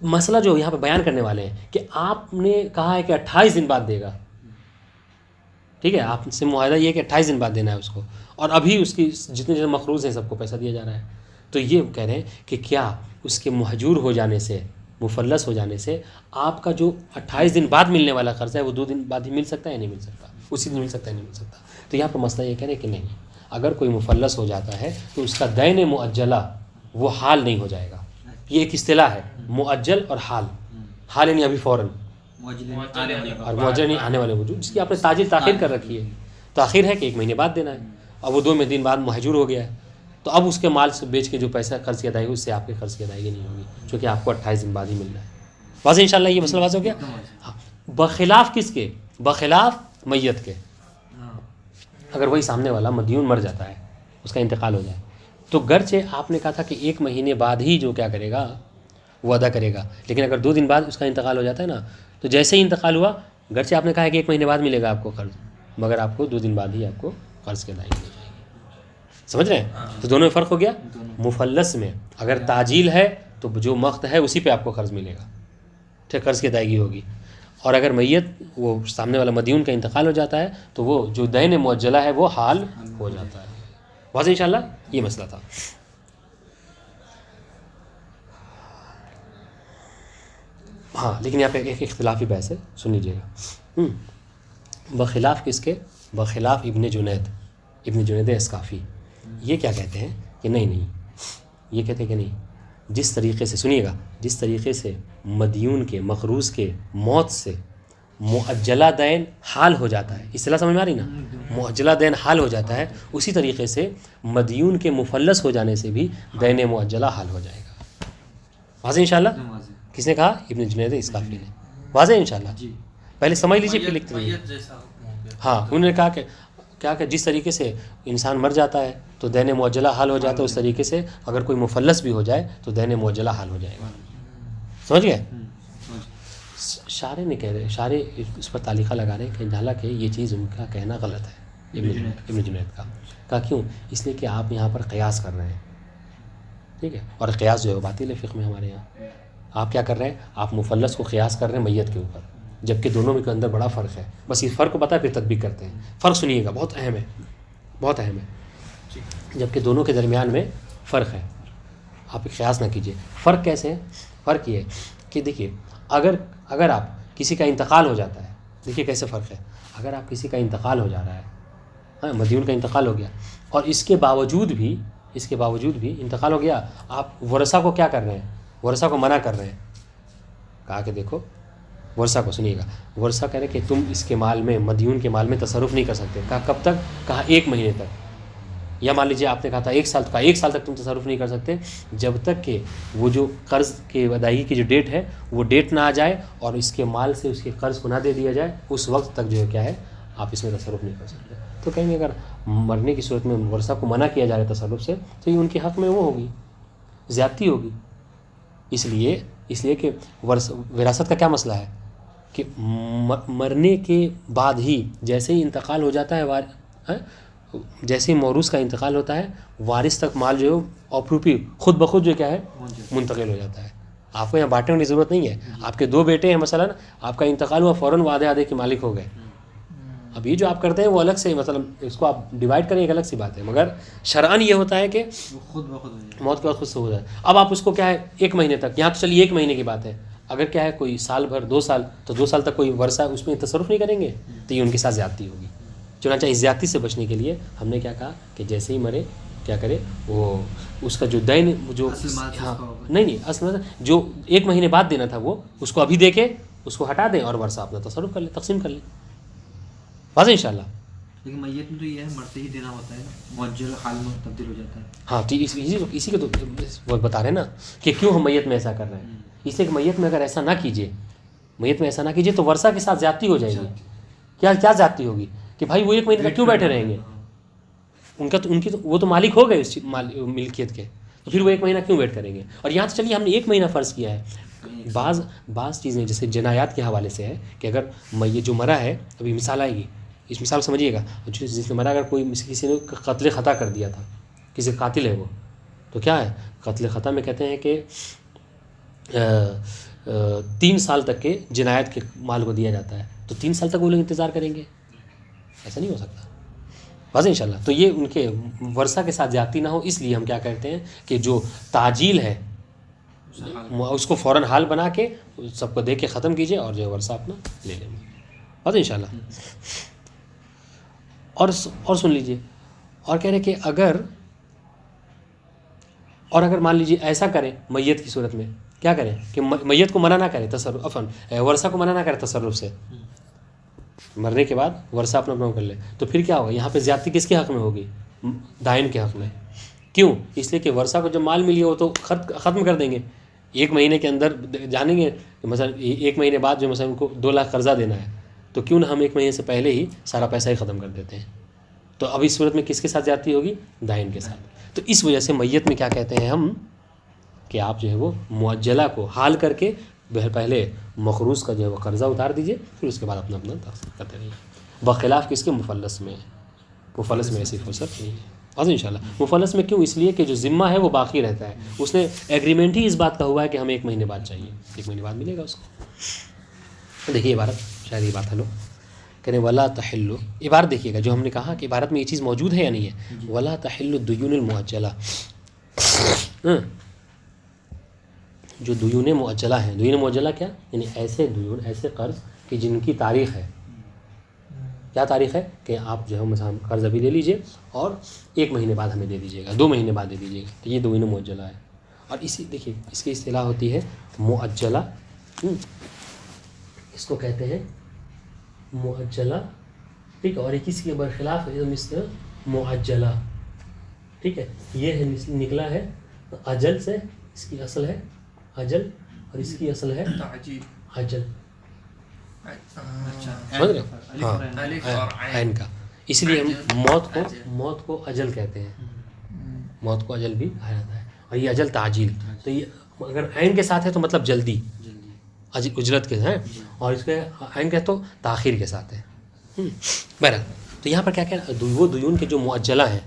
[SPEAKER 1] مسئلہ جو یہاں پہ بیان کرنے والے ہیں کہ آپ نے کہا ہے کہ 28 دن بعد دے گا. ٹھیک ہے، آپ سے معاہدہ یہ ہے کہ 28 دن بعد دینا ہے اس کو، اور ابھی اس کی جتنے مقروض ہیں سب کو پیسہ دیا جا رہا ہے. تو یہ کہہ رہے ہیں کہ کیا اس کے محجور ہو جانے سے، مفلس ہو جانے سے آپ کا جو 28 دن بعد ملنے والا قرض ہے وہ 2 دن بعد ہی مل سکتا ہے یا نہیں مل سکتا؟ اسی دن مل سکتا ہے نہیں مل سکتا؟ تو یہاں پہ مسئلہ یہ کہہ رہے ہیں کہ نہیں، اگر کوئی مفلس ہو جاتا ہے تو اس کا دین معجلہ وہ حال نہیں ہو جائے گا. یہ ایک اصطلاح ہے، معجل اور حال. حال یعنی ابھی فوراً، اور معجل نہیں آنے والے وجود، جس کی آپ نے تاجل تاخیر کر رکھی ہے. تاخیر ہے کہ 1 مہینے بعد دینا ہے، اب وہ 2 دن بعد محجور ہو گیا ہے، تو اب اس کے مال سے بیچ کے جو پیسہ قرض کی ادائیگی اس سے آپ کے قرض کی ادائیگی نہیں ہوگی، چونکہ آپ کو 28 دن بعد ہی ملنا ہے. واضح انشاءاللہ. یہ مسئلہ واضح ہو گیا. بخلاف کس کے؟ بخلاف میت کے. اگر وہی سامنے والا مدیون مر جاتا ہے، اس کا انتقال ہو جائے، تو گرچہ آپ نے کہا تھا کہ 1 مہینے بعد ہی جو کیا کرے گا وہ ادا کرے گا، لیکن اگر 2 دن بعد اس کا انتقال ہو جاتا ہے نا، تو جیسے ہی انتقال ہوا، گرچہ آپ نے کہا ہے کہ 1 مہینے بعد ملے گا آپ کو قرض، مگر آپ کو 2 دن بعد ہی آپ کو قرض کی ادائیگی ہو جائے گی. سمجھ رہے ہیں؟ تو دونوں میں فرق ہو گیا. مفلس میں اگر تعجیل ہے تو جو وقت ہے اسی پہ آپ کو قرض ملے گا، ٹھیک، قرض کی ادائیگی ہوگی. اور اگر میت وہ سامنے والا مدیون کا انتقال ہو جاتا ہے تو وہ جو دین معجلہ ہے وہ حال ہو جاتا ہے. واضح انشاءاللہ. یہ مسئلہ تھا. ہاں، لیکن یہاں پہ ایک اختلافی بحث ہے، سن لیجیے گا. بخلاف کس کے؟ بخلاف ابن جنید اسقافی. یہ کیا کہتے ہیں کہ نہیں، یہ کہتے ہیں کہ نہیں، جس طریقے سے سنیے گا، جس طریقے سے مدیون کے مقروض کے موت سے معجلہ دین حال ہو جاتا ہے، اصطلاح سمجھ میں آ رہی نا، معجلہ دین حال ہو جاتا ہے، اسی طریقے سے مدیون کے مفلس ہو جانے سے بھی دین معجلہ حال ہو جائے گا. واضح انشاءاللہ. کس نے کہا؟ ابن جنید اسقافی نے. واضح انشاءاللہ. پہلے سمجھ لیجیے پھر لکھتے رہیے. ہاں، انہوں نے کہا کہ کیا کہ جس طریقے سے انسان مر جاتا ہے تو دین معجلہ حال ہو جاتا ہے، اس طریقے سے اگر کوئی مفلس بھی ہو جائے تو دین معجلہ حال ہو جائے گا. سمجھ گئے؟ شارع نے کہہ رہے، شارع اس پر تعلیقہ لگا رہے کہ حالانکہ یہ چیز ان کا کہنا غلط ہے، ابن جنید کا. کہا کیوں؟ اس لیے کہ آپ یہاں پر قیاس کر رہے ہیں. ٹھیک ہے، اور قیاس جو ہے باطل ہے فقہ میں ہمارے یہاں. آپ کیا کر رہے ہیں؟ آپ مفلس کو قیاس کر رہے ہیں میت کے اوپر، جبکہ دونوں کے اندر بڑا فرق ہے. بس اس فرق کو پتہ ہے پھر تطبیق کرتے ہیں. فرق سنیے گا، بہت اہم ہے، بہت اہم ہے. جبکہ دونوں کے درمیان میں فرق ہے، آپ قیاس نہ کیجیے. فرق کیسے ہے؟ فرق یہ ہے کہ دیکھیے، اگر آپ کسی کا انتقال ہو جاتا ہے، دیکھیے کیسے فرق ہے. اگر آپ کسی کا انتقال ہو جا رہا ہے، ہاں، مدیون کا انتقال ہو گیا، اور اس کے باوجود بھی انتقال ہو گیا، آپ ورثہ کو کیا کر رہے ہیں؟ ورثہ کو منع کر رہے ہیں. کہا کہ دیکھو ورثہ کو سنیے گا، ورثہ کہہ رہے کہ تم اس کے مال میں، مدیون کے مال میں تصرف نہیں کر سکتے. کہا کب تک؟ کہا 1 مہینے تک. یا مان لیجیے آپ نے کہا تھا 1 سال، کہا 1 سال تک تم تصرف نہیں کر سکتے جب تک کہ وہ جو قرض کے ادائیگی کی جو ڈیٹ ہے وہ ڈیٹ نہ آ جائے اور اس کے مال سے اس کے قرض کو نہ دے دیا جائے، اس وقت تک جو ہے کیا ہے آپ اس میں تصرف نہیں کر سکتے. تو کہیں گے اگر مرنے کی صورت میں ورثہ کو منع کیا جا رہا ہے تصرف سے تو یہ ان کے حق میں وہ ہوگی، زیادتی ہوگی. اس لیے کہ وراثت کا کیا مسئلہ ہے کہ مرنے کے بعد ہی جیسے ہی انتقال ہو جاتا ہے، جیسے ہی موروث کا انتقال ہوتا ہے، وارث تک مال جو ہے آپروپی خود بخود جو کیا ہے منتقل ہو جاتا ہے. آپ کو یہاں بانٹنے کی ضرورت نہیں ہے. آپ کے 2 بیٹے ہیں مثلا، آپ کا انتقال ہوا، فوراً وہ آدھے کے مالک ہو گئے. اب یہ جو آپ کرتے ہیں وہ الگ سے، مثلا اس کو آپ ڈیوائڈ کریں ایک الگ سی بات ہے، مگر شرعاً یہ ہوتا ہے کہ
[SPEAKER 2] خود بخود ہو جائے.
[SPEAKER 1] موت کے بعد خود سے ہو جائے. اب آپ اس کو کیا ہے 1 مہینے تک، یہاں تو چلیے 1 مہینے کی بات ہے، اگر کیا ہے کوئی سال بھر 2 سال تو 2 سال تک کوئی ورثہ اس میں تصرف نہیں کریں گے تو یہ ان کے ساتھ زیادتی ہوگی. چنانچہ اس زیادتی سے بچنے کے لیے ہم نے کیا کہا کہ جیسے ہی مرے کیا کرے، وہ اس کا جو دین جو نہیں اصل جو 1 مہینے بعد دینا تھا وہ اس کو ابھی دے کے اس کو ہٹا دیں اور ورثہ اپنا تصرف کر لیں، تقسیم کر لیں. واضح انشاءاللہ.
[SPEAKER 2] لیکن میت میں تو یہ ہے مرتے ہی دینا ہوتا ہے، معجل حال میں تبدیل ہو جاتا ہے.
[SPEAKER 1] ہاں اسی کے تو وہ بتا رہے ہیں نا کہ کیوں ہم میت میں ایسا کر رہے ہیں. اس لیے کہ میت میں اگر ایسا نہ کیجیے تو ورثہ کے ساتھ زیادتی ہو جائے گی. کیا زیادتی ہوگی کہ بھائی وہ 1 مہینے تک کیوں بیٹھے رہیں گے؟ وہ تو مالک ہو گئے اس ملکیت کے، تو پھر وہ 1 مہینہ کیوں ویٹ کریں گے؟ اور یہاں تو چلیے ہم نے 1 مہینہ فرض کیا ہے. بعض چیزیں جیسے جنایات کے حوالے سے ہے کہ اگر میت جو مرا ہے، ابھی مثال آئے گی، اس مثال سمجھیے گا، جس نے مرا اگر کوئی کسی نے قتل خطا کر دیا تھا، کسی قاتل ہے وہ، تو کیا ہے قتل خطا میں کہتے ہیں کہ 3 سال تک کے جنایت کے مال کو دیا جاتا ہے. تو 3 سال تک وہ لوگ انتظار کریں گے؟ ایسا نہیں ہو سکتا. واضح انشاءاللہ. تو یہ ان کے ورثہ کے ساتھ زیادتی نہ ہو، اس لیے ہم کیا کرتے ہیں کہ جو تعجیل ہے اس کو فوراً حال بنا کے سب کو دے کے ختم کیجیے اور جو ورثہ اپنا لے لیں گے. واضح انشاءاللہ. اور سن لیجیے، اور کہہ رہے کہ اگر مان لیجیے ایسا کریں میت کی صورت میں، کیا کریں کہ میت کو منع نہ کرے تصرف، ورثہ کو منع نہ کرے تصرف سے، مرنے کے بعد ورثہ اپنا کر لے، تو پھر کیا ہوگا؟ یہاں پہ زیادتی کس کے حق میں ہوگی؟ دائن کے حق میں. کیوں؟ اس لیے کہ ورثہ کو جب مال ملی وہ تو ختم کر دیں گے 1 مہینے کے اندر. جانیں گے کہ مثلا 1 مہینے بعد جو مثلا ان کو 2 لاکھ قرضہ دینا ہے، تو کیوں نہ ہم 1 مہینے سے پہلے ہی سارا پیسہ ہی ختم کر دیتے ہیں. تو اب اس صورت میں کس کے ساتھ زیادتی ہوگی؟ دائن کے ساتھ. تو اس وجہ سے میت میں کیا کہتے ہیں ہم کہ آپ جو ہے وہ معجلہ کو حال کر کے پہلے مخروص کا جو ہے وہ قرضہ اتار دیجئے، پھر اس کے بعد اپنا تقسیم کرتے رہیے، بخلاف کس کے؟ مفلس میں ایسی فرصت نہیں ہے. واضح انشاءاللہ. مفلس میں کیوں؟ اس لیے کہ جو ذمہ ہے وہ باقی رہتا ہے، اس نے ایگریمنٹ ہی اس بات کا ہوا ہے کہ ہمیں 1 مہینے بعد چاہیے، 1 مہینے بعد ملے گا اس کو. دیکھیے عبارت، شاید یہ بات ہلو کہنے ولا تحل، عبارت دیکھیے گا جو ہم نے کہا کہ عبارت میں یہ چیز موجود ہے یا نہیں ہے. ولا تحل الدیون المعجلہ، جو دیون معجلہ ہیں. دیون معجلہ کیا؟ یعنی ایسے دیون، ایسے قرض کہ جن کی تاریخ ہے. کیا تاریخ ہے؟ کہ آپ جو ہے مثلا قرض ابھی لے لیجئے اور 1 مہینے بعد ہمیں دے دیجیے گا، 2 مہینے بعد دے دیجیے گا. تو یہ دیون معجلہ ہے. اور دیکھیے اس کی اصطلاح ہوتی ہے معجلہ. اس کو کہتے ہیں معجلہ، ٹھیک ہے. اور ایک اس کے برخلاف ہے معجلہ، ٹھیک ہے. یہ ہے نکلا ہے اجل سے، اس کی اصل ہے اجل اور اس کی اصل ہے اجل. سمجھ رہے ہو؟ عین کا. اس لیے ہم موت کو اجل کہتے ہیں. موت کو اجل بھی کہا جاتا ہے. اور یہ اجل تعجیل، تو یہ اگر عین کے ساتھ ہے تو مطلب جلدی، اجرت کے ہیں، اور اس کے عین کہ تو تاخیر کے ساتھ ہے. بہرحال تو یہاں پر کیا کہہ رہا ہے؟ وہ دیون کے جو معجلہ ہیں،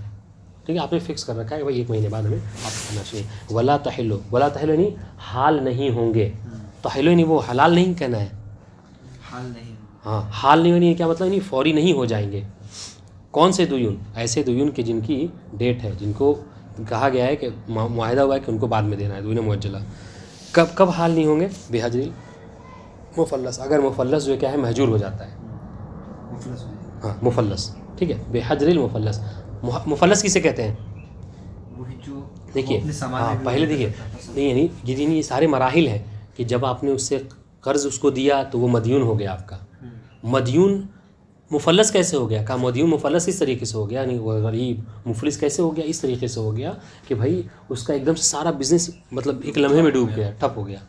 [SPEAKER 1] ٹھیک ہے، آپ نے فکس کر رکھا ہے کہ بھائی 1 مہینے بعد ہمیں آپ کرنا چاہیے. ولا تحلو، ولا تحلو نہیں حال نہیں ہوں گے. تحلو نہیں وہ حلال نہیں کہنا ہے،
[SPEAKER 2] حال نہیں.
[SPEAKER 1] ہاں حال نہیں ہونی کیا مطلب؟ نہیں فوری نہیں ہو جائیں گے. کون سے دیون؟ ایسے دیون کے جن کی ڈیٹ ہے، جن کو کہا گیا ہے کہ معاہدہ ہوا ہے کہ ان کو بعد میں دینا ہے. دیون معجلہ کب حال نہیں ہوں گے؟ بحجر مفلس، اگر مفلس جو کیا ہے مہجور ہو جاتا ہے. ہاں مفلس، ٹھیک ہے. بحجر المفلس. مفلس کسے کہتے ہیں؟ دیکھیے ہاں پہلے دیکھیے، نہیں یعنی یہ سارے مراحل ہیں کہ جب آپ نے اس سے قرض اس کو دیا تو وہ مدیون ہو گیا آپ کا. مدیون مفلس کیسے ہو گیا؟ کہا مدیون مفلس اس طریقے سے ہو گیا، یعنی وہ غریب مفلس کیسے ہو گیا؟ اس طریقے سے ہو گیا کہ بھائی اس کا ایک دم سے سارا بزنس مطلب ایک لمحے میں ڈوب گیا، ٹھپ ہو گیا.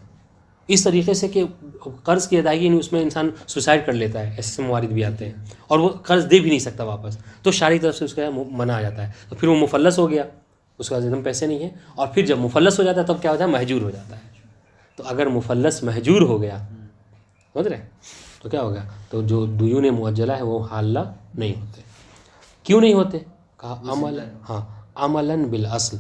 [SPEAKER 1] اس طریقے سے کہ قرض کی ادائیگی یعنی اس میں انسان سوسائڈ کر لیتا ہے، ایسے موارد بھی آتے ہیں، اور وہ قرض دے بھی نہیں سکتا واپس، تو شرعی طرف سے اس کا منع آ جاتا ہے. تو پھر وہ مفلس ہو گیا، اس کے پاس ایک دم پیسے نہیں ہیں، اور پھر جب مفلس ہو جاتا ہے تب کیا ہوتا ہے؟ مہجور ہو جاتا ہے. تو اگر مفلس مہجور ہو گیا سمجھ رہے تو کیا ہوگا؟ تو جو دیون معجلہ ہے وہ حالہ نہیں ہوتے. کیوں نہیں ہوتے؟ کہا عملاً بالاصل،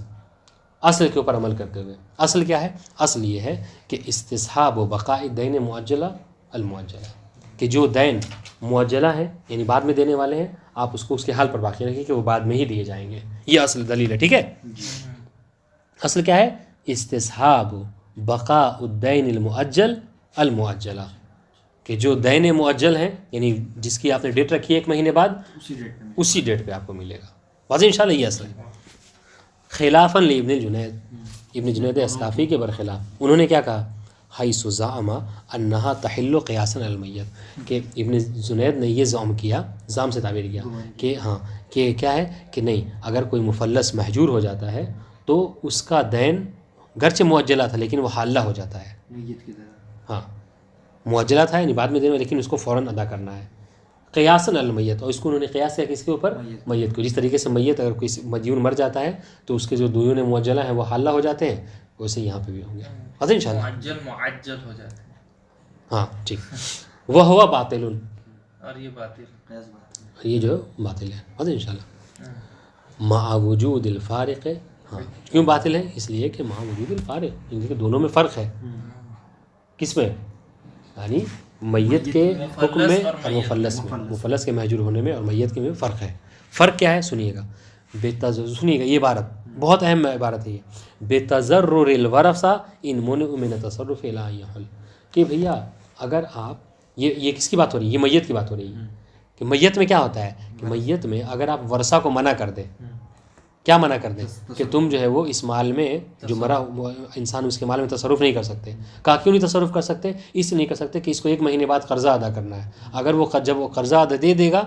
[SPEAKER 1] اصل کے اوپر عمل کرتے ہوئے. اصل کیا ہے؟ اصل یہ ہے کہ استصحاب و بقاء دین معجلہ المعجلہ، کہ جو دین معجلہ ہے یعنی بعد میں دینے والے ہیں، آپ اس کو اس کے حال پر باقی رکھیں کہ وہ بعد میں ہی دیے جائیں گے. یہ اصل دلیل ہے. ٹھیک ہے، اصل کیا ہے؟ استصحاب بقاء الدین المعجل المعجلہ، کہ جو دین معجل ہیں یعنی جس کی آپ نے ڈیٹ رکھی ہے 1 مہینے بعد، اسی ڈیٹ پہ آپ کو ملے گا. واضح انشاءاللہ یہ اصل ہے. خلافاً لابن الجنید، ابن جنید اسقافی کے برخلاف انہوں نے کیا کہا؟ حیث زعم انہا تحل قیاساً المیت، کہ ابن جنید نے یہ زعم سے تعبیر کیا کہ ہاں کہ کیا ہے کہ نہیں، اگر کوئی مفلس محجور ہو جاتا ہے تو اس کا دین گرچہ معجلہ تھا لیکن وہ حالہ ہو جاتا ہے. ہاں معجلہ تھا یعنی بعد میں دینا، لیکن اس کو فوراً ادا کرنا ہے. قیاساً المیت، اور اس کو انہوں نے قیاس کیا کس کے اوپر؟ میت کو. جس طریقے سے میت اگر کوئی مدیون مر جاتا ہے تو اس کے جو دیون معجلہ ہیں وہ حالہ ہو جاتے ہیں، ویسے یہاں پہ بھی ہوں گے. واضح انشاءاللہ.
[SPEAKER 3] معجل ہو جاتے ہیں.
[SPEAKER 1] ہاں ٹھیک. وہ ہوا باطل،
[SPEAKER 3] اور یہ باطل،
[SPEAKER 1] یہ جو باطل ہے. واضح انشاءاللہ. مع وجود الفارق، ہاں کیوں باطل ہے؟ اس لیے کہ مع وجود الفارق، ان کے دونوں میں فرق ہے. کس میں؟ یعنی میت کے حکم میں اور مفلس میں، مفلس کے محجور ہونے میں اور میت کے میں فرق ہے. فرق کیا ہے؟ سنیے گا. سنیے گا یہ عبارت بہت اہم عبارت ہے یہ. بتضرر الورثہ ان منع من التصرف الی ان یحل، کہ بھیا اگر آپ یہ کس کی بات ہو رہی ہے؟ یہ میت کی بات ہو رہی ہے. کہ میت میں کیا ہوتا ہے کہ میت میں اگر آپ ورثہ کو منع کر دیں، کیا منع کر دیں کہ تم جو ہے وہ اس مال میں جو مرا انسان اس کے مال میں تصرف نہیں کر سکتے. کہا کیوں نہیں تصرف کر سکتے؟ اس لیے نہیں کر سکتے کہ اس کو 1 مہینے بعد قرضہ ادا کرنا ہے. اگر وہ جب وہ قرضہ ادا دے دے گا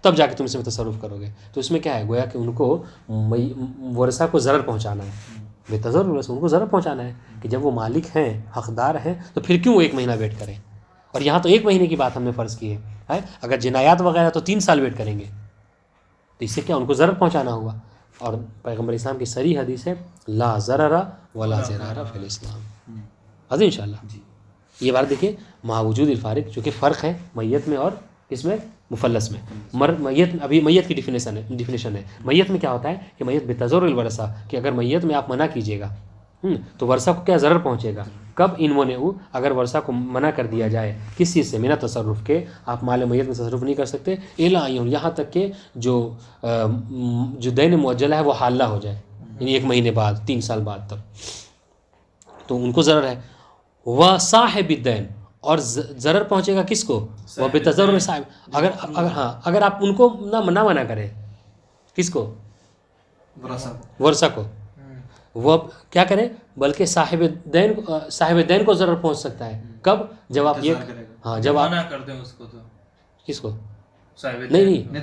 [SPEAKER 1] تب جا کے تم اس میں تصرف کرو گے. تو اس میں کیا ہے؟ گویا کہ ان کو ورثہ کو ضرر پہنچانا ہے، بے تضرر ان کو ضرر پہنچانا ہے کہ جب وہ مالک ہیں، حقدار ہیں، تو پھر کیوں وہ 1 مہینہ ویٹ کریں؟ اور یہاں تو 1 مہینے کی بات ہم نے فرض کی ہے. اگر جنایات وغیرہ تو 3 سال ویٹ کریں گے، تو اس سے کیا ان کو ضرر پہنچانا ہوا. اور پیغمبر اسلام کی صریح حدیث ہے لا ضرر ولا ضرار فی الاسلام. حاضر انشاءاللہ. یہ بات دیکھیے، مع وجود الفارق، چونکہ فرق ہے میت میں اور اس میں مفلس میں. میت ابھی میت کی ڈیفینیشن ہے. میت میں کیا ہوتا ہے کہ میت بتضرر الورثہ، کہ اگر میت میں آپ منع کیجیے گا تو ورثہ کو کیا ضرر پہنچے گا. کب؟ اگر ورثہ کو منع کر دیا جائے کس چیز سے؟ من تصرف کے، آپ مال میت میں تصرف نہیں کر سکتے، یہاں تک کہ جو دین معجلہ ہے وہ حالہ ہو جائے، یعنی 1 مہینے بعد، 3 سال بعد تک، تو ان کو ضرر ہے. وہ صاحب الدین، اور ضرر پہنچے گا کس کو؟ وہ بتضرر صاحب. اگر آپ ان کو نہ منع کریں، کس کو؟ ورثہ کو. وہ کیا کرے؟ بلکہ صاحب دین کو ضرر پہنچ سکتا ہے. کب؟ جب آپ جب آپ
[SPEAKER 3] منع کر دیں اس کو. تو
[SPEAKER 1] کس کو؟ نہیں،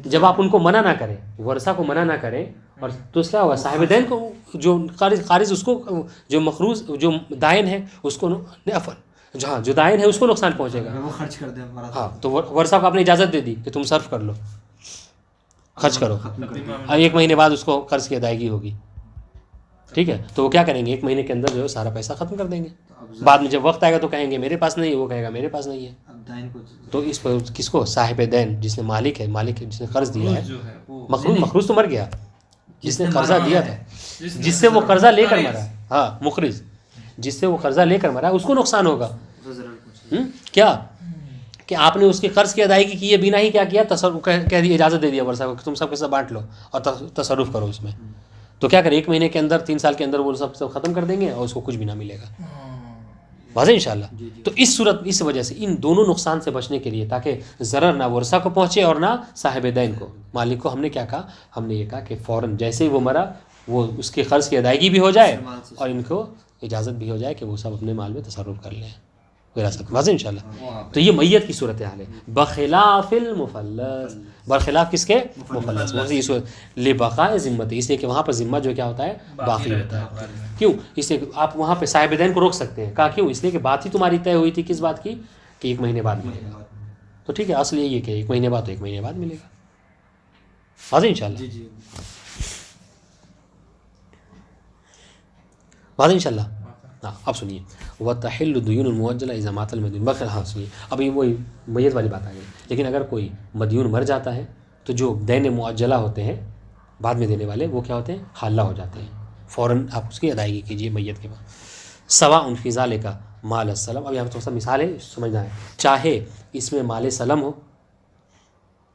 [SPEAKER 1] جب آپ ان کو منع نہ کریں، ورثہ کو منع نہ کریں، اور تو کیا ہوگا؟ صاحب دین کو، جو قارض اس کو، جو مقروض، جو دائن ہے اس کو، جو دائن ہے اس کو نقصان پہنچے گا.
[SPEAKER 2] وہ خرچ کر دیں.
[SPEAKER 1] ہاں تو ورثہ کو آپ نے اجازت دے دی کہ تم صرف کر لو، خرچ کرو، 1 مہینے بعد اس کو قرض کی ادائیگی ہوگی. ٹھیک ہے، تو وہ کیا کریں گے؟ 1 مہینے کے اندر جو ہے سارا پیسہ ختم کر دیں گے. بعد میں جب وقت آئے گا تو کہیں گے میرے پاس نہیں ہے، وہ کہے گا میرے پاس نہیں ہے. تو اس پر کس کو؟ صاحب دین، جس نے مالک ہے، جس نے قرض دیا ہے. مخروض تو مر گیا، جس نے قرضہ دیا تھا، جس سے وہ قرضہ لے کر مرا. ہاں مقرض، جس سے وہ قرضہ لے کر مرا، اس کو نقصان ہوگا. کیا کہ آپ نے اس کے قرض کی ادائیگی کی ہے، بنا ہی کیا کیا؟ تصرف کہہ دی، اجازت دے دیا ورثہ کو کہ تم سب کے سب بانٹ لو اور تصرف کرو اس میں. تو کیا کریں؟ 1 مہینے کے اندر، 3 سال کے اندر وہ سب ختم کر دیں گے اور اس کو کچھ بھی نہ ملے گا. واضح انشاءاللہ. تو اس وجہ سے ان دونوں نقصان سے بچنے کے لیے، تاکہ ضرر نہ ورثہ کو پہنچے اور نہ صاحب دین کو، مالک کو، ہم نے کیا کہا؟ ہم نے یہ کہا کہ فوراً جیسے ہی وہ مرا، وہ اس کے قرض کی ادائیگی بھی ہو جائے اور ان کو اجازت بھی ہو جائے کہ وہ سب اپنے مال میں تصرف کر لیں. وراثت واضح انشاءاللہ. تو یہ میت کی صورت حال ہے بخلاف المفلس، برخلاف کس کے؟ مفلس. یہ صورت لبقاء ذمت، اس لیے کہ وہاں پر ذمہ جو کیا ہوتا ہے باقی ہوتا ہے. کیوں؟ اس لیے آپ وہاں پہ صاحب دین کو روک سکتے ہیں. کہا کیوں؟ اس لیے کہ بات ہی تمہاری طے ہوئی تھی کس بات کی کہ 1 مہینے بعد ملے گا. تو ٹھیک ہے، اصل یہ کہ 1 مہینے بعد تو 1 مہینے بعد ملے گا. واضح انشاءاللہ.
[SPEAKER 2] جی
[SPEAKER 1] واضح انشاءاللہ. ہاں اب سنیے وَتَحِلُّ دُيُونُ الْمُؤَجَّلَةِ إِذَا مَاتَ الْمَدْيُونُ بخیر. ہاں سنیے اب یہ وہی میت والی بات آ گئی. لیکن اگر کوئی مدیون مر جاتا ہے تو جو دین معجلہ ہوتے ہیں بعد میں دینے والے وہ کیا ہوتے ہیں؟ حالہ ہو جاتے ہیں. فوراً آپ اس کی ادائیگی کیجیے میت کے بعد. سواء فی ذالک مال السلم، اب یہاں پہ تھوڑا سا مثال ہے سمجھنا ہے. چاہے اس میں مال سلم ہو،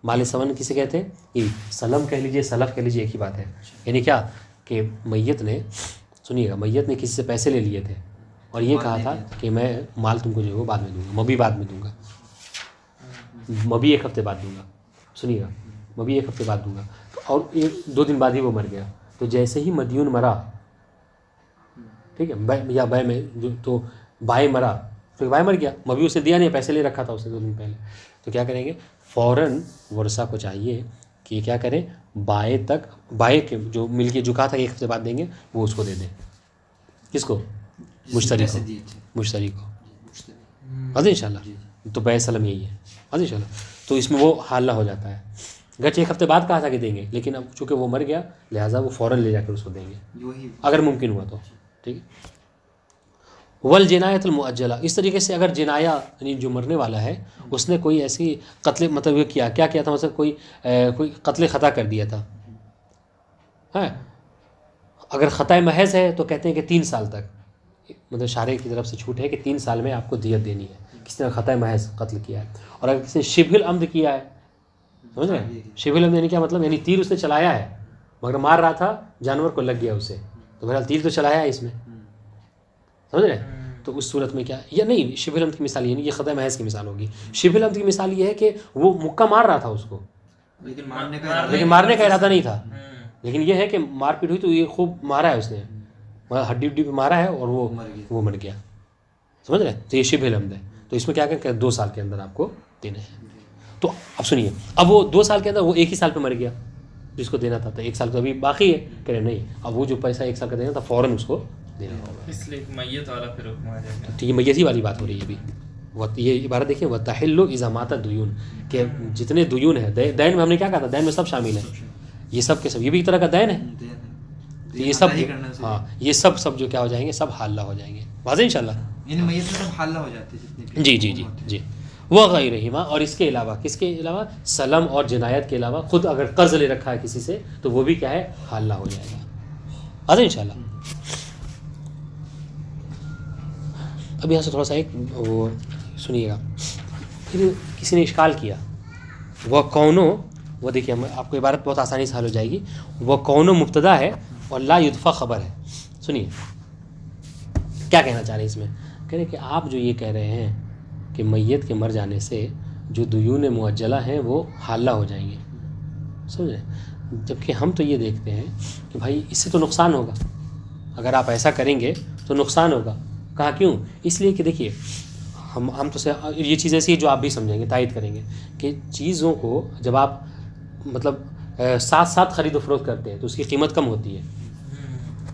[SPEAKER 1] مال سلم کسے کہتے ہیں؟ یہ سلم کہہ لیجیے سلف کہہ لیجیے ایک ہی بات ہے. یعنی کیا کہ میت نے، سنیے گا، میت نے کسی سے پیسے لے لیے تھے اور یہ کہا تھا کہ میں مال تم کو جو ہے وہ بعد میں دوں گا، مبی بعد میں دوں گا، مبی 1 ہفتے بعد دوں گا. سنیے گا، مبی 1 ہفتے بعد دوں گا. اور 2 دن بعد ہی وہ مر گیا. تو جیسے ہی مدیون مرا، ٹھیک ہے، یا بے میں تو بائے مرا، تو بائے مر گیا، مبی اسے دیا نہیں، پیسے لے رکھا تھا اسے 2 دن پہلے. تو کیا کریں گے؟ فوراً ورثہ کو چاہیے کہ کیا کریں، بائے تک، بائے کے جو مل کے جو کہا تھا 1 ہفتے بعد دیں گے وہ اس کو دے دیں. کس کو؟ مشتری کو. مشتری کو. واضح انشاءاللہ. تو بیع سلم یہی ہے. واضح انشاءاللہ. تو اس میں وہ حالہ ہو جاتا ہے. گرچہ 1 ہفتے بعد کہا تھا کہ دیں گے، لیکن اب چونکہ وہ مر گیا لہٰذا وہ فوراً لے جا کر اس کو دیں گے اگر ممکن ہوا تو. ٹھیک ہے. والجنایۃ المؤجلہ، اس طریقے سے اگر جنایا یعنی جو مرنے والا ہے اس نے کوئی ایسی قتل مطلب یہ کیا تھا، مثلا کوئی قتل خطا کر دیا تھا. ہاں، اگر خطا محض ہے تو کہتے ہیں کہ 3 سال تک، مطلب شارع کی طرف سے چھوٹ ہے کہ 3 سال میں آپ کو دیت دینی ہے کسی نے خطا محض قتل کیا ہے. اور اگر کسی نے شبہ العمد کیا ہے، سمجھ رہے ہیں شبہ العمد یعنی کیا مطلب؟ یعنی تیر اس نے چلایا ہے مگر مار رہا تھا، جانور کو لگ گیا اسے، تو بہرحال تیر تو چلایا ہے اس میں، سمجھ رہے ہیں. تو اس صورت میں کیا، یا نہیں، شبہ العمد کی مثال یہ نہیں، یہ خطا محض کی مثال ہوگی. شبہ العمد کی مثال یہ ہے کہ وہ مکہ مار رہا تھا اس کو، لیکن مارنے کا ارادہ نہیں تھا. لیکن یہ ہے کہ مار پیٹ ہوئی تو یہ خوب مارا ہے اس نے، ہڈی پہ مارا ہے اور وہ مر گیا. سمجھ رہے ہیں. تو یہ شبہ العمد ہے. تو اس میں کیا کہ 2 سال کے اندر آپ کو دینا ہے. تو اب سنیے، اب وہ 2 سال کے اندر وہ 1 ہی سال پہ مر گیا جس کو دینا تھا، تو 1 سال تو ابھی باقی ہے. کہہ رہے نہیں، اب وہ جو پیسہ 1 سال کا دینا تھا فوراً اس کو دینا ہوگا.
[SPEAKER 3] اس لیے میت والا پھر حکم آ جائے گا.
[SPEAKER 1] تو یہ میت ہی والی بات ہو رہی ہے ابھی. یہ عبارت دیکھیں وَتَحِلُّ إِذَا مَاتَ الدُّيُونُ، کہ جتنے دیون ہیں، دین میں ہم نے کیا کہا تھا؟ دین میں سب شامل ہیں. یہ سب کے سب یہ بھی ایک طرح کا دین ہے. یہ سب، ہاں یہ سب جو کیا ہو جائیں گے، سب حالہ ہو جائیں گے. واضح انشاءاللہ.
[SPEAKER 2] یعنی میت میں سب حالہ ہو جاتے ہیں.
[SPEAKER 1] جی وغیرہما، اور اس کے علاوہ، کس کے علاوہ؟ سلم اور جنایت کے علاوہ خود اگر قرض لے رکھا ہے کسی سے تو وہ بھی کیا ہے؟ حالہ ہو جائے گا. واضح انشاءاللہ. اب یہاں سے تھوڑا سا ایک وہ سنیے گا. پھر کسی نے اشکال کیا، وہ کونو، وہ دیکھیے آپ کو عبارت بہت آسانی سے حل ہو جائے گی. وہ کونو مبتدا ہے اور لا یدفع خبر ہے. سنیے کیا کہنا چاہ رہے ہیں اس میں. کہہ رہے کہ آپ جو یہ کہہ رہے ہیں کہ میت کے مر جانے سے جو دیون معجلہ ہیں وہ حالہ ہو جائیں گے، سمجھ رہے ہیں، جبکہ ہم تو یہ دیکھتے ہیں کہ بھائی اس سے تو نقصان ہوگا، اگر آپ ایسا کریں گے تو نقصان ہوگا. کہا کیوں؟ اس لیے کہ دیکھیے ہم تو سے یہ چیز ایسی ہے جو آپ بھی سمجھیں گے، تائید کریں گے کہ چیزوں کو جب آپ مطلب ساتھ خرید و فروخت کرتے ہیں تو اس کی قیمت کم ہوتی ہے،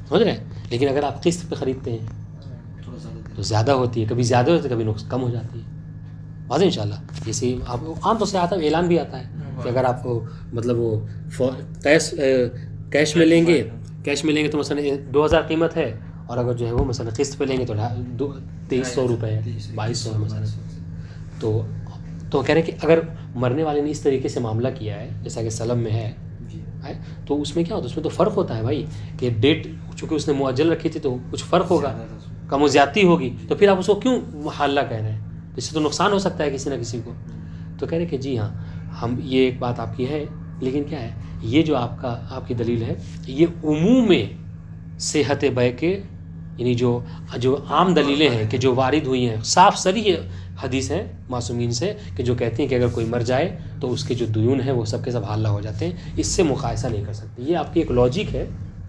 [SPEAKER 1] سمجھ رہے ہیں. لیکن اگر آپ قسط پہ خریدتے ہیں تو زیادہ ہوتی ہے، کبھی زیادہ ہوتی ہے کبھی کم ہو جاتی ہے. واضح انشاءاللہ. جیسے آپ عام طور سے آتا ہے، اعلان بھی آتا ہے کہ اگر آپ کو مطلب وہ کیش میں لیں گے تو مثلا 2000 قیمت ہے، اور اگر جو ہے وہ مثلا قسط پہ لیں گے تو 2300 روپے ہے، 2200 ہے مثلا. تو کہہ رہے ہیں کہ اگر مرنے والے نے اس طریقے سے معاملہ کیا ہے جیسا کہ سلم میں ہے تو اس میں کیا ہوتا ہے؟ اس میں تو فرق ہوتا ہے بھائی کہ ڈیٹ چونکہ اس نے معجل رکھی تھی تو کچھ فرق ہوگا، کم و زیادتی ہوگی. تو پھر آپ اس کو کیوں حالہ کہہ رہے ہیں؟ اس سے تو نقصان ہو سکتا ہے کسی نہ کسی کو. تو کہہ رہے کہ جی ہاں، ہم یہ ایک بات آپ کی ہے، لیکن کیا ہے یہ جو آپ کی دلیل ہے یہ عموم صحت بیع کے، یعنی جو عام دلیلیں ہیں کہ جو وارد ہوئی ہیں، صاف صریح حدیث ہیں معصومین سے کہ جو کہتی ہیں کہ اگر کوئی مر جائے تو اس کے جو دیون ہیں وہ سب کے سب حالہ ہو جاتے ہیں. اس سے مقایسہ نہیں کر سکتے. یہ آپ کی ایک لاجک ہے،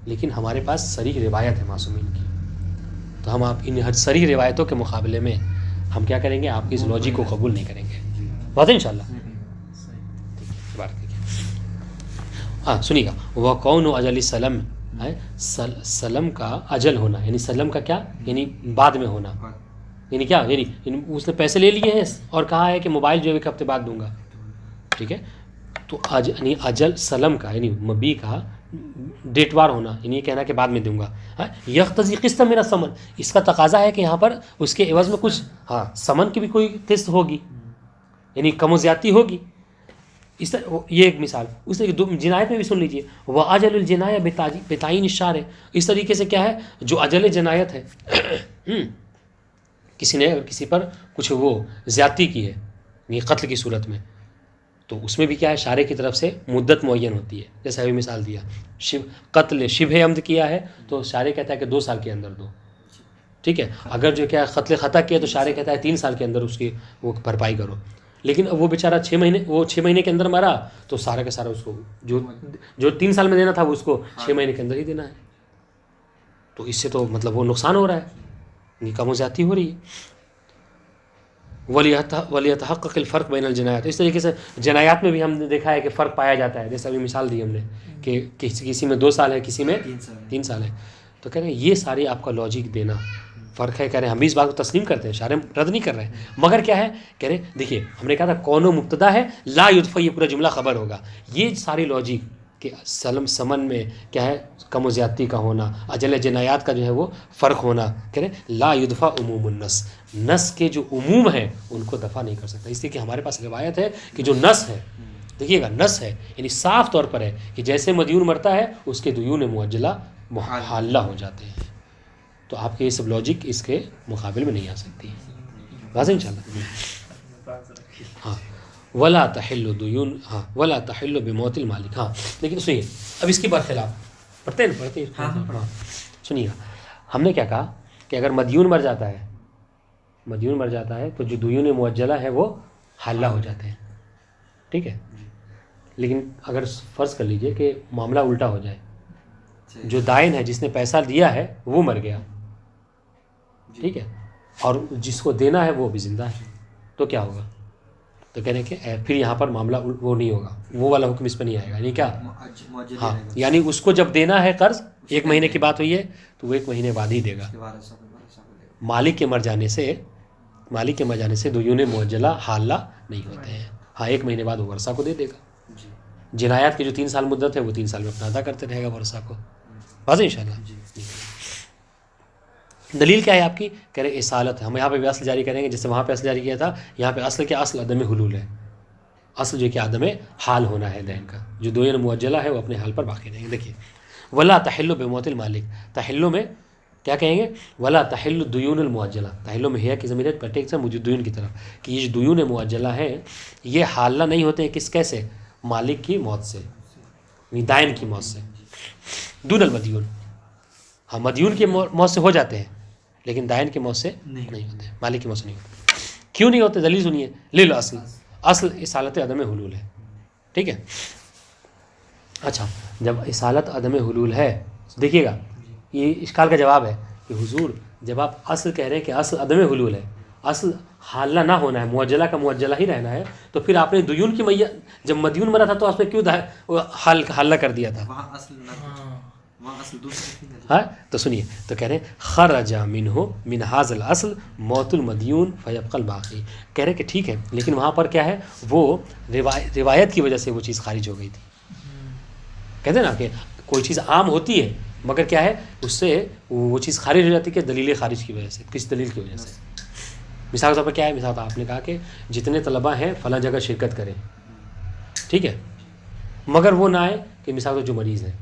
[SPEAKER 1] لیکن ہمارے پاس صریح روایت ہے معصومین کی، تو ہم آپ ان صریح روایتوں کے مقابلے میں ہم کیا کریں گے؟ آپ کی اس لاجک کو قبول نہیں کریں گے. بات ہے انشاءاللہ. ہاں سنیے گا. وَقَوْنُ أَجَلِ سلم ہے سلم کا اجل ہونا، یعنی سلم کا کیا، یعنی بعد میں ہونا، یعنی کیا، یعنی اس نے پیسے لے لیے ہیں اور کہا ہے کہ موبائل جو ہے ایک ہفتے بعد دوں گا. ٹھیک ہے، تو یعنی اجل سلم کا یعنی مبی کا ڈیٹ وار ہونا، یعنی یہ کہنا کہ بعد میں دوں گا. یقتضی قسط میرا سمن، اس کا تقاضا ہے کہ یہاں پر اس کے عوض میں کچھ سمن کی بھی کوئی قسط ہوگی، یعنی کم و زیادتی ہوگی. اس طرح یہ ایک مثال. اس طرح جنایت میں بھی سن لیجئے، وَأَجَلُ الْجِنَایَةِ بِتَعْیِینِ الشَّارِع. اس طریقے سے کیا ہے، جو اجل جنایت ہے کسی نے کسی پر کچھ وہ زیادتی کی ہے یعنی قتل کی صورت میں، تو اس میں بھی کیا ہے، شارع کی طرف سے مدت معین ہوتی ہے. جیسے ابھی مثال دیا، قتل شبہ عمد کیا ہے تو شارع کہتا ہے کہ 2 سال کے اندر دو. ٹھیک ہے، اگر جو کیا قتل خطا کیا تو شارع کہتا ہے 3 سال کے اندر اس کی وہ بھرپائی کرو. لیکن اب وہ بیچارہ 6 مہینے کے اندر مرا تو سارا کا سارا اس کو جو 3 سال میں دینا تھا وہ اس کو 6 مہینے کے اندر ہی دینا ہے. تو اس سے تو مطلب وہ نقصان ہو رہا ہے، یعنی کم و زیادتی ہو رہی ہے. وَلِيَتَحَقَّقِ الْفَرْقُ بَيْنَ الْجِنَایَاتِ. اس طریقے سے جنایات میں بھی ہم نے دیکھا ہے کہ فرق پایا جاتا ہے. جیسے ابھی مثال دی ہم نے کہ کسی میں 2 سال ہے، کسی میں 3 سال ہے. تو کہہ رہے ہیں یہ ساری آپ کا لاجک دینا فرق ہے. کہہ رہے ہیں ہم بھی اس بات کو تسلیم کرتے ہیں، شارع رد نہیں کر رہے ہیں، مگر کیا ہے کہہ رہے ہیں دیکھیے ہم نے کہا تھا کون و مبتدا ہے لا یدفع، یہ پورا جملہ خبر ہوگا. یہ ساری لاجک کہ سمن میں کیا ہے کم و زیادتی کا ہونا، اجل جنایات کا جو ہے وہ فرق ہونا، کہہ رہے ہیں لا یدفع عموم النص، نص کے جو عموم ہیں ان کو دفع نہیں کر سکتا. اس لیے کہ ہمارے پاس روایت ہے کہ جو نص ہے، دیکھیے گا نص ہے یعنی صاف طور پر ہے کہ جیسے مدیون مرتا ہے اس کے دیون معجلہ محالہ ہو جاتے ہیں. تو آپ کے یہ سب لاجک اس کے مقابل میں نہیں آ سکتی. واضح انشاءاللہ. ہاں ولا تحل دیون، ہاں ولا تحل بموت المالک. ہاں لیکن سنیے اب اس کے برخلاف پڑھتے ہیں ہاں سنیے گا. ہم نے کیا کہا کہ اگر مدیون مر جاتا ہے تو جو دیون معجلہ ہے وہ حالہ ہو جاتے ہیں. ٹھیک ہے، لیکن اگر فرض کر لیجئے کہ معاملہ الٹا ہو جائے، جو دائن ہے جس نے پیسہ دیا ہے وہ مر گیا، ٹھیک ہے، اور جس کو دینا ہے وہ بھی زندہ ہے، تو کیا ہوگا؟ تو کہنے کہ پھر یہاں پر معاملہ وہ نہیں ہوگا، وہ والا حکم اس پہ نہیں آئے گا. یعنی کیا؟ ہاں یعنی اس کو جب دینا ہے قرض 1 مہینے کی بات ہوئی ہے تو وہ 1 مہینے بعد ہی دے گا. مالک کے مر جانے سے دیون معجلہ حالہ نہیں ہوتے ہیں. ہاں 1 مہینے بعد وہ ورثہ کو دے دے گا. جنایات کی جو 3 سال مدت ہے وہ 3 سال میں اپنا ادا کرتے رہے گا ورثہ کو. واضح انشاءاللہ. دلیل کیا ہے آپ کی؟ کہہ رہے اصالت. ہم یہاں پہ بھی اصل جاری کریں گے، جیسے وہاں پہ اصل جاری کیا تھا. یہاں پہ اصل کیا؟ اصل عدم حلول ہے. اصل جو کہ عدم حال ہونا ہے دین کا، جو دیون معجلہ ہے وہ اپنے حال پر باقی رہیں گے. دیکھیے ولا تحل بموت المالک، تحلو میں کیا کہیں گے؟ ولا تحل دیون المعجلہ. تحلو میں ہے کہ ضمیر پٹیک سے موجود دیون کی طرف کہ یہ جو دیون معجلہ ہے یہ حالہ نہیں ہوتے ہیں. کس کیسے؟ مالک کی موت سے، یعنی دائن کی موت سے. دون المدیون، ہاں مدیون کی موت سے ہو جاتے ہیں لیکن دائن کی موت سے نہیں ہوتے، مالک کی موت سے نہیں ہوتے. کیوں نہیں ہوتے؟ دلیل سنیے. لیل اصل، اصل اصالت عدم حلول ہے. ٹھیک ہے، اچھا جب اصالت عدم حلول ہے، دیکھیے گا یہ اشکال کا جواب ہے کہ حضور جب آپ اصل کہہ رہے ہیں کہ اصل عدم حلول ہے، اصل حالہ نہ ہونا ہے، معجلہ کا معجلہ ہی رہنا ہے، تو پھر آپ نے دیون کی جب مدیون مرا تھا تو اس میں کیوں حالہ کر دیا تھا؟ ہاں تو سنیے، تو کہہ رہے ہیں خرج منہ من ھذا الاصل موت المدیون فیبقى الباقی. کہہ رہے کہ ٹھیک ہے لیکن وہاں پر کیا ہے، وہ روایت کی وجہ سے وہ چیز خارج ہو گئی تھی. کہتے ہیں نا کہ کوئی چیز عام ہوتی ہے مگر کیا ہے اس سے وہ چیز خارج ہو جاتی ہے کہ دلیل خارج کی وجہ سے. کس دلیل کی وجہ سے؟ مثال کے طور پر کیا ہے؟ مثال آپ نے کہا کہ جتنے طلباء ہیں فلاں جگہ شرکت کریں، ٹھیک ہے، مگر وہ نہ آئے کہ مثال جو مریض ہیں،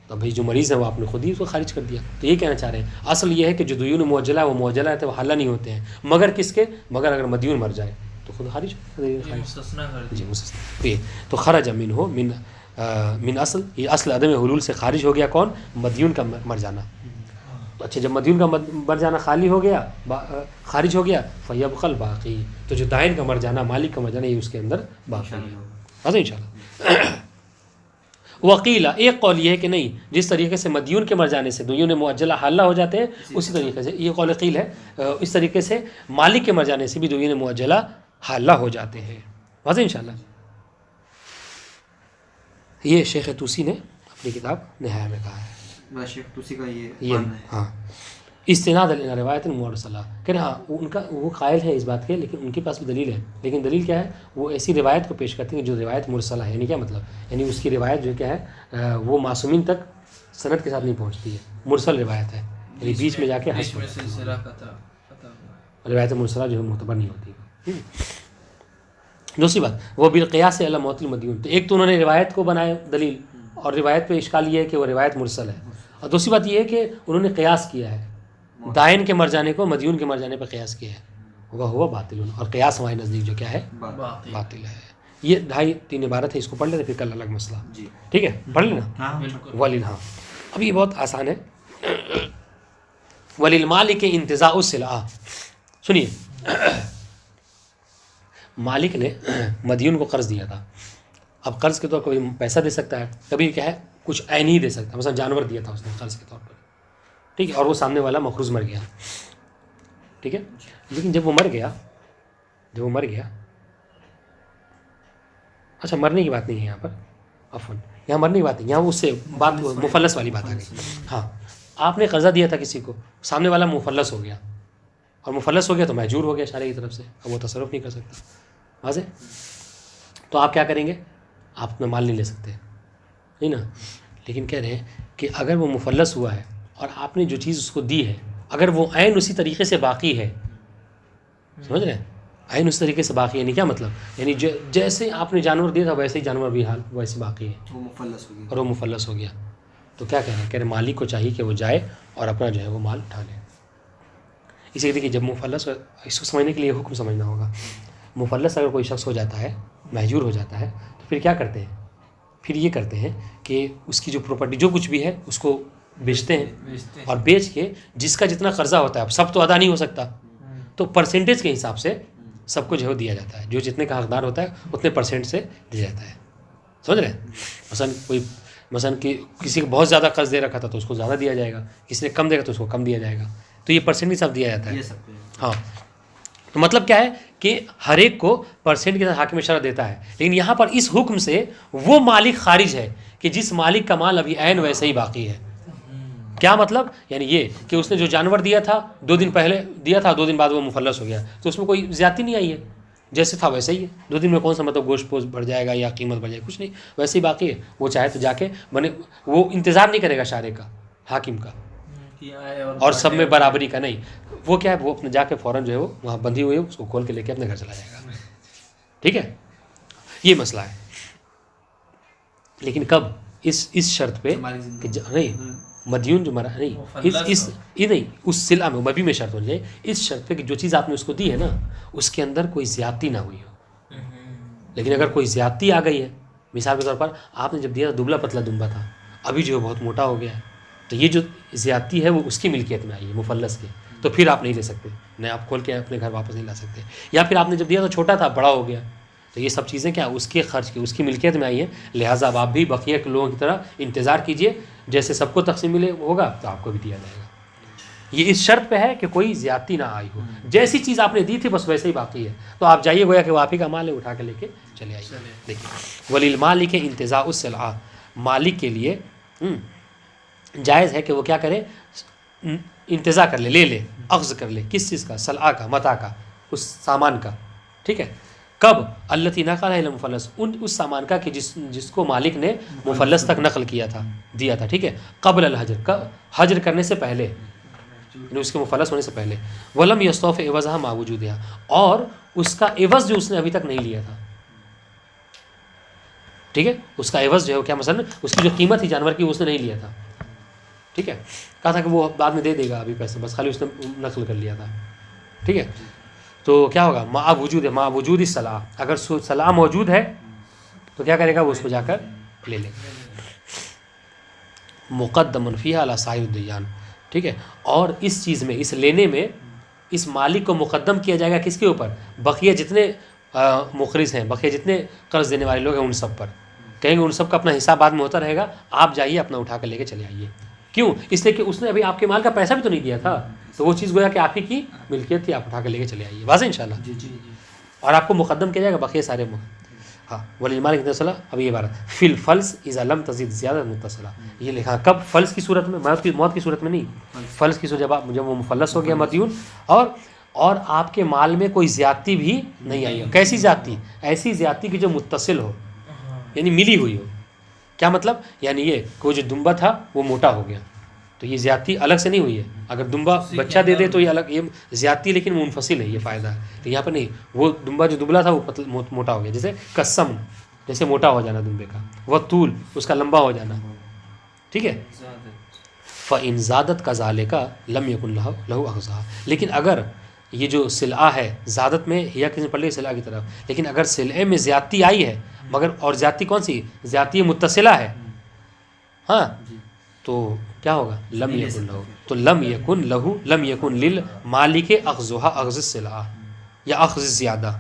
[SPEAKER 1] تو بھائی جو مریض ہے وہ آپ نے خود ہی اس کو خارج کر دیا. تو یہ کہنا چاہ رہے ہیں اصل یہ ہے کہ جو دیون معجلہ ہے وہ معجلہ ہے تو وہ حالہ نہیں ہوتے ہیں، مگر کس کے؟ مگر اگر مدیون مر جائے تو خود خارج جی مستثنا. تو خرج منہ من اصل، یہ اصل عدم حلول سے خارج ہو گیا کون؟ مدیون کا مر جانا. اچھا جب مدیون کا مر جانا خالی ہو گیا، خارج ہو گیا، فیبقى الباقی، تو جو دائن کا مر جانا، مالک کا مر جانا، یہ اس کے اندر باقی ہے. ان شاء اللہ. وقیلا، ایک قول یہ ہے کہ نہیں، جس طریقے سے مدیون کے مر جانے سے دیون معجلہ حالہ ہو جاتے ہیں اسی طریقے سے، یہ قول قیل ہے، اس طریقے سے مالک کے مر جانے سے بھی دیون معجلہ حالہ ہو جاتے ہیں. واضح انشاءاللہ. یہ شیخ طوسی نے اپنی کتاب نہایہ میں کہا ہے.
[SPEAKER 2] شیخ توسی کا یہ
[SPEAKER 1] یہ
[SPEAKER 2] ماننا ہے.
[SPEAKER 1] ہاں استناد علی روایت مرسلہ، کہ ہاں ان کا وہ قائل ہے اس بات کے، لیکن ان کے پاس بھی دلیل ہے. لیکن دلیل کیا ہے؟ وہ ایسی روایت کو پیش کرتے ہیں جو روایت مرسلہ ہے. یعنی کیا مطلب؟ یعنی اس کی روایت جو کیا ہے وہ معصومین تک سند کے ساتھ نہیں پہنچتی ہے، مرسل روایت ہے. یعنی بیچ میں جا کے
[SPEAKER 3] بیچ میں سلسلہ قطع ہوا.
[SPEAKER 1] روایت مرسلہ جو ہے معتبر نہیں ہوتی. دوسری بات وہ بالقیاس علی موت المدیون، تو ایک تو انہوں نے روایت کو بنایا دلیل، اور روایت پہ اشکال یہ ہے کہ وہ روایت مرسل ہے. اور دوسری بات یہ ہے کہ انہوں نے قیاس کیا ہے، دائن کے مر جانے کو مدیون کے مر جانے پہ قیاس کیا ہے، وہ ہوا باطل. اور قیاس ہمارے نزدیک جو کیا ہے باطل ہے. یہ 2.5-3 عبارت ہے، اس کو پڑھ لیتے پھر کل الگ مسئلہ.
[SPEAKER 2] جی
[SPEAKER 1] ٹھیک ہے پڑھ لینا.
[SPEAKER 2] ہاں
[SPEAKER 1] ولیل، ہاں اب یہ بہت آسان ہے. وللمالک انتزاع السلعہ. سنیے، مالک نے مدیون کو قرض دیا تھا. اب قرض کے طور پر کبھی پیسہ دے سکتا ہے، کبھی کیا ہے کچھ عین ہی دے سکتا ہے. مثلا جانور دیا تھا اس نے قرض کے طور پر، ٹھیک ہے، اور وہ سامنے والا مقروض مر گیا، ٹھیک ہے. لیکن جب وہ مر گیا اچھا مرنے کی بات نہیں ہے یہاں پر، عفواً یہاں مرنے کی بات نہیں، یہاں اس سے بات مفلس والی بات آ گئی. ہاں آپ نے قرضہ دیا تھا کسی کو، سامنے والا مفلس ہو گیا، اور مفلس ہو گیا تو محجور ہو گیا شارع کی طرف سے، اب وہ تصرف نہیں کر سکتا. واضح؟ تو آپ کیا کریں گے؟ آپ اپنا مال نہیں لے سکتے، نہیں نا. لیکن کہہ رہے ہیں کہ اگر وہ مفلس ہوا ہے اور آپ نے جو چیز اس کو دی ہے اگر وہ عین اسی طریقے سے باقی ہے، سمجھ رہے ہیں، عین اس طریقے سے باقی ہے. یعنی کیا مطلب؟ یعنی جیسے آپ نے جانور دیا تھا ویسے ہی جانور بھی حال ویسے باقی ہے،
[SPEAKER 2] وہ مفلس ہو گیا.
[SPEAKER 1] اور وہ مفلس ہو گیا. تو کیا کہہ رہے ہیں؟ کہہ رہے ہیں مالک کو چاہیے کہ وہ جائے اور اپنا جو ہے وہ مال اٹھا لے. اسی لیے کہ جب مفلس، اس کو سمجھنے کے لیے حکم سمجھنا ہوگا. مفلس اگر کوئی شخص ہو جاتا ہے، محجور ہو جاتا ہے، تو پھر کیا کرتے ہیں؟ پھر یہ کرتے ہیں کہ اس کی جو پراپرٹی جو کچھ بھی ہے اس کو بیچتے ہیں، اور بیچ کے جس کا جتنا قرضہ ہوتا ہے، اب سب تو ادا نہیں ہو سکتا، تو پرسنٹیج کے حساب سے سب کو جو ہے دیا جاتا ہے. جو جتنے کا حقدار ہوتا ہے اتنے پرسنٹ سے دیا جاتا ہے. سمجھ رہے ہیں؟ مثلا کہ کسی کو بہت زیادہ قرض دے رکھا تھا تو اس کو زیادہ دیا جائے گا، کسی نے کم دے گا تو اس کو کم دیا جائے گا. تو یہ پرسنٹ حساب دیا جاتا ہے. ہاں تو مطلب کیا ہے کہ ہر ایک کو پرسنٹ کے ساتھ حاکم شرع دیتا ہے. لیکن یہاں پر اس حکم سے وہ مالک خارج ہے کہ جس مالک کا مال ابھی عین ویسے ہی باقی ہے. کیا مطلب؟ یعنی یہ کہ اس نے جو جانور دیا تھا 2 دن پہلے دیا تھا، 2 دن بعد وہ مفلس ہو گیا، تو اس میں کوئی زیادتی نہیں آئی ہے، جیسے تھا ویسے ہی ہے. 2 دن میں کون سا مطلب گوشت پوشت بڑھ جائے گا یا قیمت بڑھ جائے گا؟ کچھ نہیں، ویسے ہی باقی ہے. وہ چاہے تو جا کے بنے، وہ انتظار نہیں کرے گا شارع کا، حاکم کا، اور سب میں برابری کا نہیں. وہ کیا ہے وہ اپنے جا کے فوراً جو ہے وہ وہاں بندھی ہوئی ہے اس کو کھول کے لے کے اپنے گھر چلا جائے گا. ٹھیک ہے، یہ مسئلہ ہے. لیکن کب؟ اس شرط پہ کہ نہیں مدیون جو مرا نہیں اس سلعہ میں مبی میں شرط ہو جائے، اس شرط پہ کہ جو چیز آپ نے اس کو دی ہے نا اس کے اندر کوئی زیادتی نہ ہوئی ہو. لیکن اگر کوئی زیادتی آ گئی ہے، مثال کے طور پر آپ نے جب دیا دبلا پتلا دمبا تھا، ابھی جو ہے بہت موٹا ہو گیا ہے، تو یہ جو زیادتی ہے وہ اس کی ملکیت میں آئی ہے، مفلس کی، تو پھر آپ نہیں لے سکتے، نہ آپ کھول کے اپنے گھر واپس نہیں لا سکتے. یا پھر آپ نے جب دیا تو چھوٹا تھا، بڑا ہو گیا، تو یہ سب چیزیں کیا اس کے خرچ کی، اس کی ملکیت میں آئی ہیں. لہٰذا اب آپ بھی بقیہ کے لوگوں کی طرح انتظار کیجئے، جیسے سب کو تقسیم ملے ہوگا تو آپ کو بھی دیا جائے گا. یہ اس شرط پہ ہے کہ کوئی زیادتی نہ آئی ہو، جیسی چیز آپ نے دی تھی بس ویسے ہی باقی ہے. تو آپ جائیے گویا کہ وہ آپ ہی کا مال ہے، اٹھا کے لے کے چلے آئیے. دیکھیے وللمالک انتزاع السلعہ، مالک کے لیے جائز ہے کہ وہ کیا کرے؟ انتزاع کر لے، لے اخذ کر لے. کس چیز کا؟ سلعہ کا، متاع کا، اس سامان کا. ٹھیک ہے، کب؟ التی نقل الی مفلس، اس سامان کا کہ جس کو مالک نے مفلس تک نقل کیا تھا، دیا تھا. ٹھیک ہے، قبل الحجر، حجر کرنے سے پہلے، یعنی اس کے مفلس ہونے سے پہلے. ولم یستوف عوضها مع وجودها، اور اس کا عوض جو اس نے ابھی تک نہیں لیا تھا. ٹھیک ہے، اس کا عوض جو ہے کیا، مثلا اس کی جو قیمت تھی جانور کی اس نے نہیں لیا تھا. ٹھیک ہے، کہا تھا کہ وہ بعد میں دے دے گا ابھی پیسے، بس خالی اس نے نقل کر لیا تھا. ٹھیک ہے، تو کیا ہوگا؟ مع وجود السلعہ، اگر سلعہ موجود ہے تو کیا کرے گا؟ وہ اس کو جا کر لے لے گا. مقدم فیہا علی سائر الدیان. ٹھیک ہے، اور اس چیز میں، اس لینے میں اس مالک کو مقدم کیا جائے گا کس کے اوپر؟ بقیہ جتنے مقرض ہیں، بقیہ جتنے قرض دینے والے لوگ ہیں ان سب پر. کہیں گے ان سب کا اپنا حساب بعد میں ہوتا رہے گا, آپ جائیے اپنا اٹھا کر لے کے چلے آئیے. کیوں؟ اس لیے کہ اس نے ابھی آپ کے مال کا پیسہ بھی تو نہیں دیا تھا, تو وہ چیز گویا کہ آپ ہی کی ملکیت تھی, آپ اٹھا کر لے کے چلے آئیے. واضح انشاءاللہ.
[SPEAKER 2] جی جی جی.
[SPEAKER 1] اور آپ کو مقدم کیا جائے گا بقیہ سارے ہاں. وللمال کتنا اب یہ عبارت فی الفلس اذا لم تزد زیادہ متصلہ, یہ لکھا کب؟ فلس کی صورت میں, موت کی صورت میں نہیں, فلس کی صورت جب وہ مفلس ہو گیا مدیون, اور آپ کے مال میں کوئی زیادتی بھی نہیں آئی ہو. کیسی زیادتی؟ ایسی زیادتی کہ جو متصل ہو, یعنی ملی ہوئی ہو. کیا مطلب؟ یعنی یہ کہ وہ جو دمبا تھا وہ موٹا ہو گیا, تو یہ زیادتی الگ سے نہیں ہوئی ہے. اگر دمبا بچہ دے دے تو یہ الگ, یہ زیادتی لیکن منفصل ہے, یہ فائدہ ہے. تو یہاں پر نہیں, وہ دمبا جو دبلا تھا وہ موٹا ہو گیا, جیسے قسم, جیسے موٹا ہو جانا دمبے کا, وہ طول اس کا لمبا ہو جانا. ٹھیک ہے. فَإِنْ زَادَتْ كَذَلِكَ لَمْ يَكُنْ لَهُ أَخْذُهَا, لیکن اگر یہ جو سلعہ ہے, زیادت میں ہیا کسی نے پڑھ لی سلعہ کی طرف, لیکن اگر سلعے میں زیادتی آئی ہے, مگر اور زیادتی کون سی؟ زیادتی متصلہ ہے. ہاں, تو کیا ہوگا؟ لم یکن لہو, تو لم یکن لہو, لم یکن للمالک اخذها اخذ السلعہ یا اخذ زیادہ.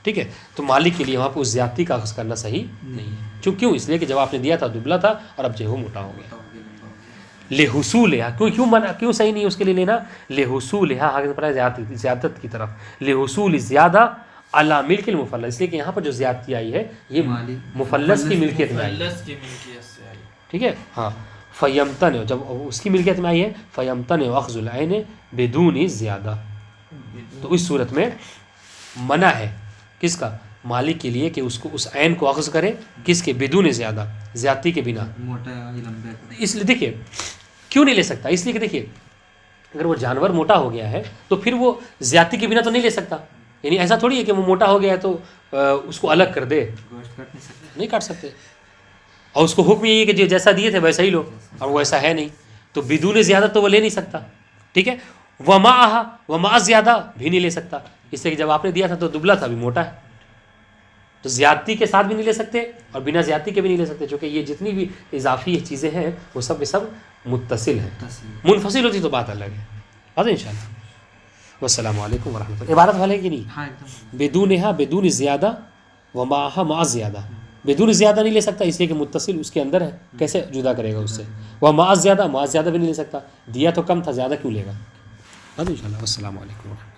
[SPEAKER 1] ٹھیک ہے. تو مالک کے لیے وہاں پہ اس زیادتی کا اخذ کرنا صحیح نہیں ہے. کیوں؟ اس لیے کہ جب آپ نے دیا تھا دبلا تھا, اور اب جو ہے وہ موٹا ہو گیا. لحصولها, کیوں صحیح نہیں ہے اس کے لیے لینا؟ لحصولها حق پر زیادت کی طرف, لحصول زیادہ علی ملک المفلس, اس لیے کہ یہاں پر جو زیادتی آئی ہے یہ مفلس کی ملکیت میں آئی ہے. ٹھیک ہے. ہاں. فیمتن, جب اس کی ملکیت میں آئی ہے, فیمتن اخذ العین بدون زیادہ, تو اس صورت میں منع ہے کس کا؟ مالک کے لیے کہ اس کو اس عین کو اخذ کرے, کس کے؟ بدون زیادہ, زیادتی کے بنا.
[SPEAKER 2] موٹا لمبے,
[SPEAKER 1] اس لیے دیکھیے کیوں نہیں لے سکتا, اس لیے کہ دیکھیے اگر وہ جانور موٹا ہو گیا ہے تو پھر وہ زیادتی کے بنا تو نہیں لے سکتا. یعنی ایسا تھوڑی ہے کہ وہ موٹا ہو گیا ہے تو اس کو الگ کر دے,
[SPEAKER 2] گوشت کاٹ نہیں سکتے,
[SPEAKER 1] نہیں کاٹ سکتے. اور اس کو حکم یہ ہے کہ جیسا دیے تھے ویسا ہی لو, اور وہ ایسا ہے نہیں, تو بدون زیادہ تو وہ لے نہیں سکتا. ٹھیک ہے. وما زیادہ بھی نہیں لے سکتا, اس لیے کہ جب آپ نے دیا تھا تو دبلا تھا, ابھی موٹا ہے, تو زیادتی کے ساتھ بھی نہیں لے سکتے اور بنا زیادتی کے بھی نہیں لے سکتے, چونکہ یہ جتنی بھی اضافی چیزیں ہیں وہ سب کے سب متصل ہیں. منفصل ہوتی تو بات الگ ہے. بات ان شاء اللہ. والسلام علیکم ورحمۃ اللہ. عبارت والے کی نہیں,
[SPEAKER 2] ہاں ایک دم
[SPEAKER 1] بدونہا بدون زیادہ, ومعہا مع زیادہ, بدون زیادہ نہیں لے سکتا اس لیے کہ متصل اس کے اندر ہے, کیسے جدا کرے گا اس سے. وہ مع زیادہ بھی نہیں لے سکتا, دیا تو کم تھا, زیادہ کیوں لے گا. بات ان شاء اللہ. والسلام علیکم ورحمۃ اللہ.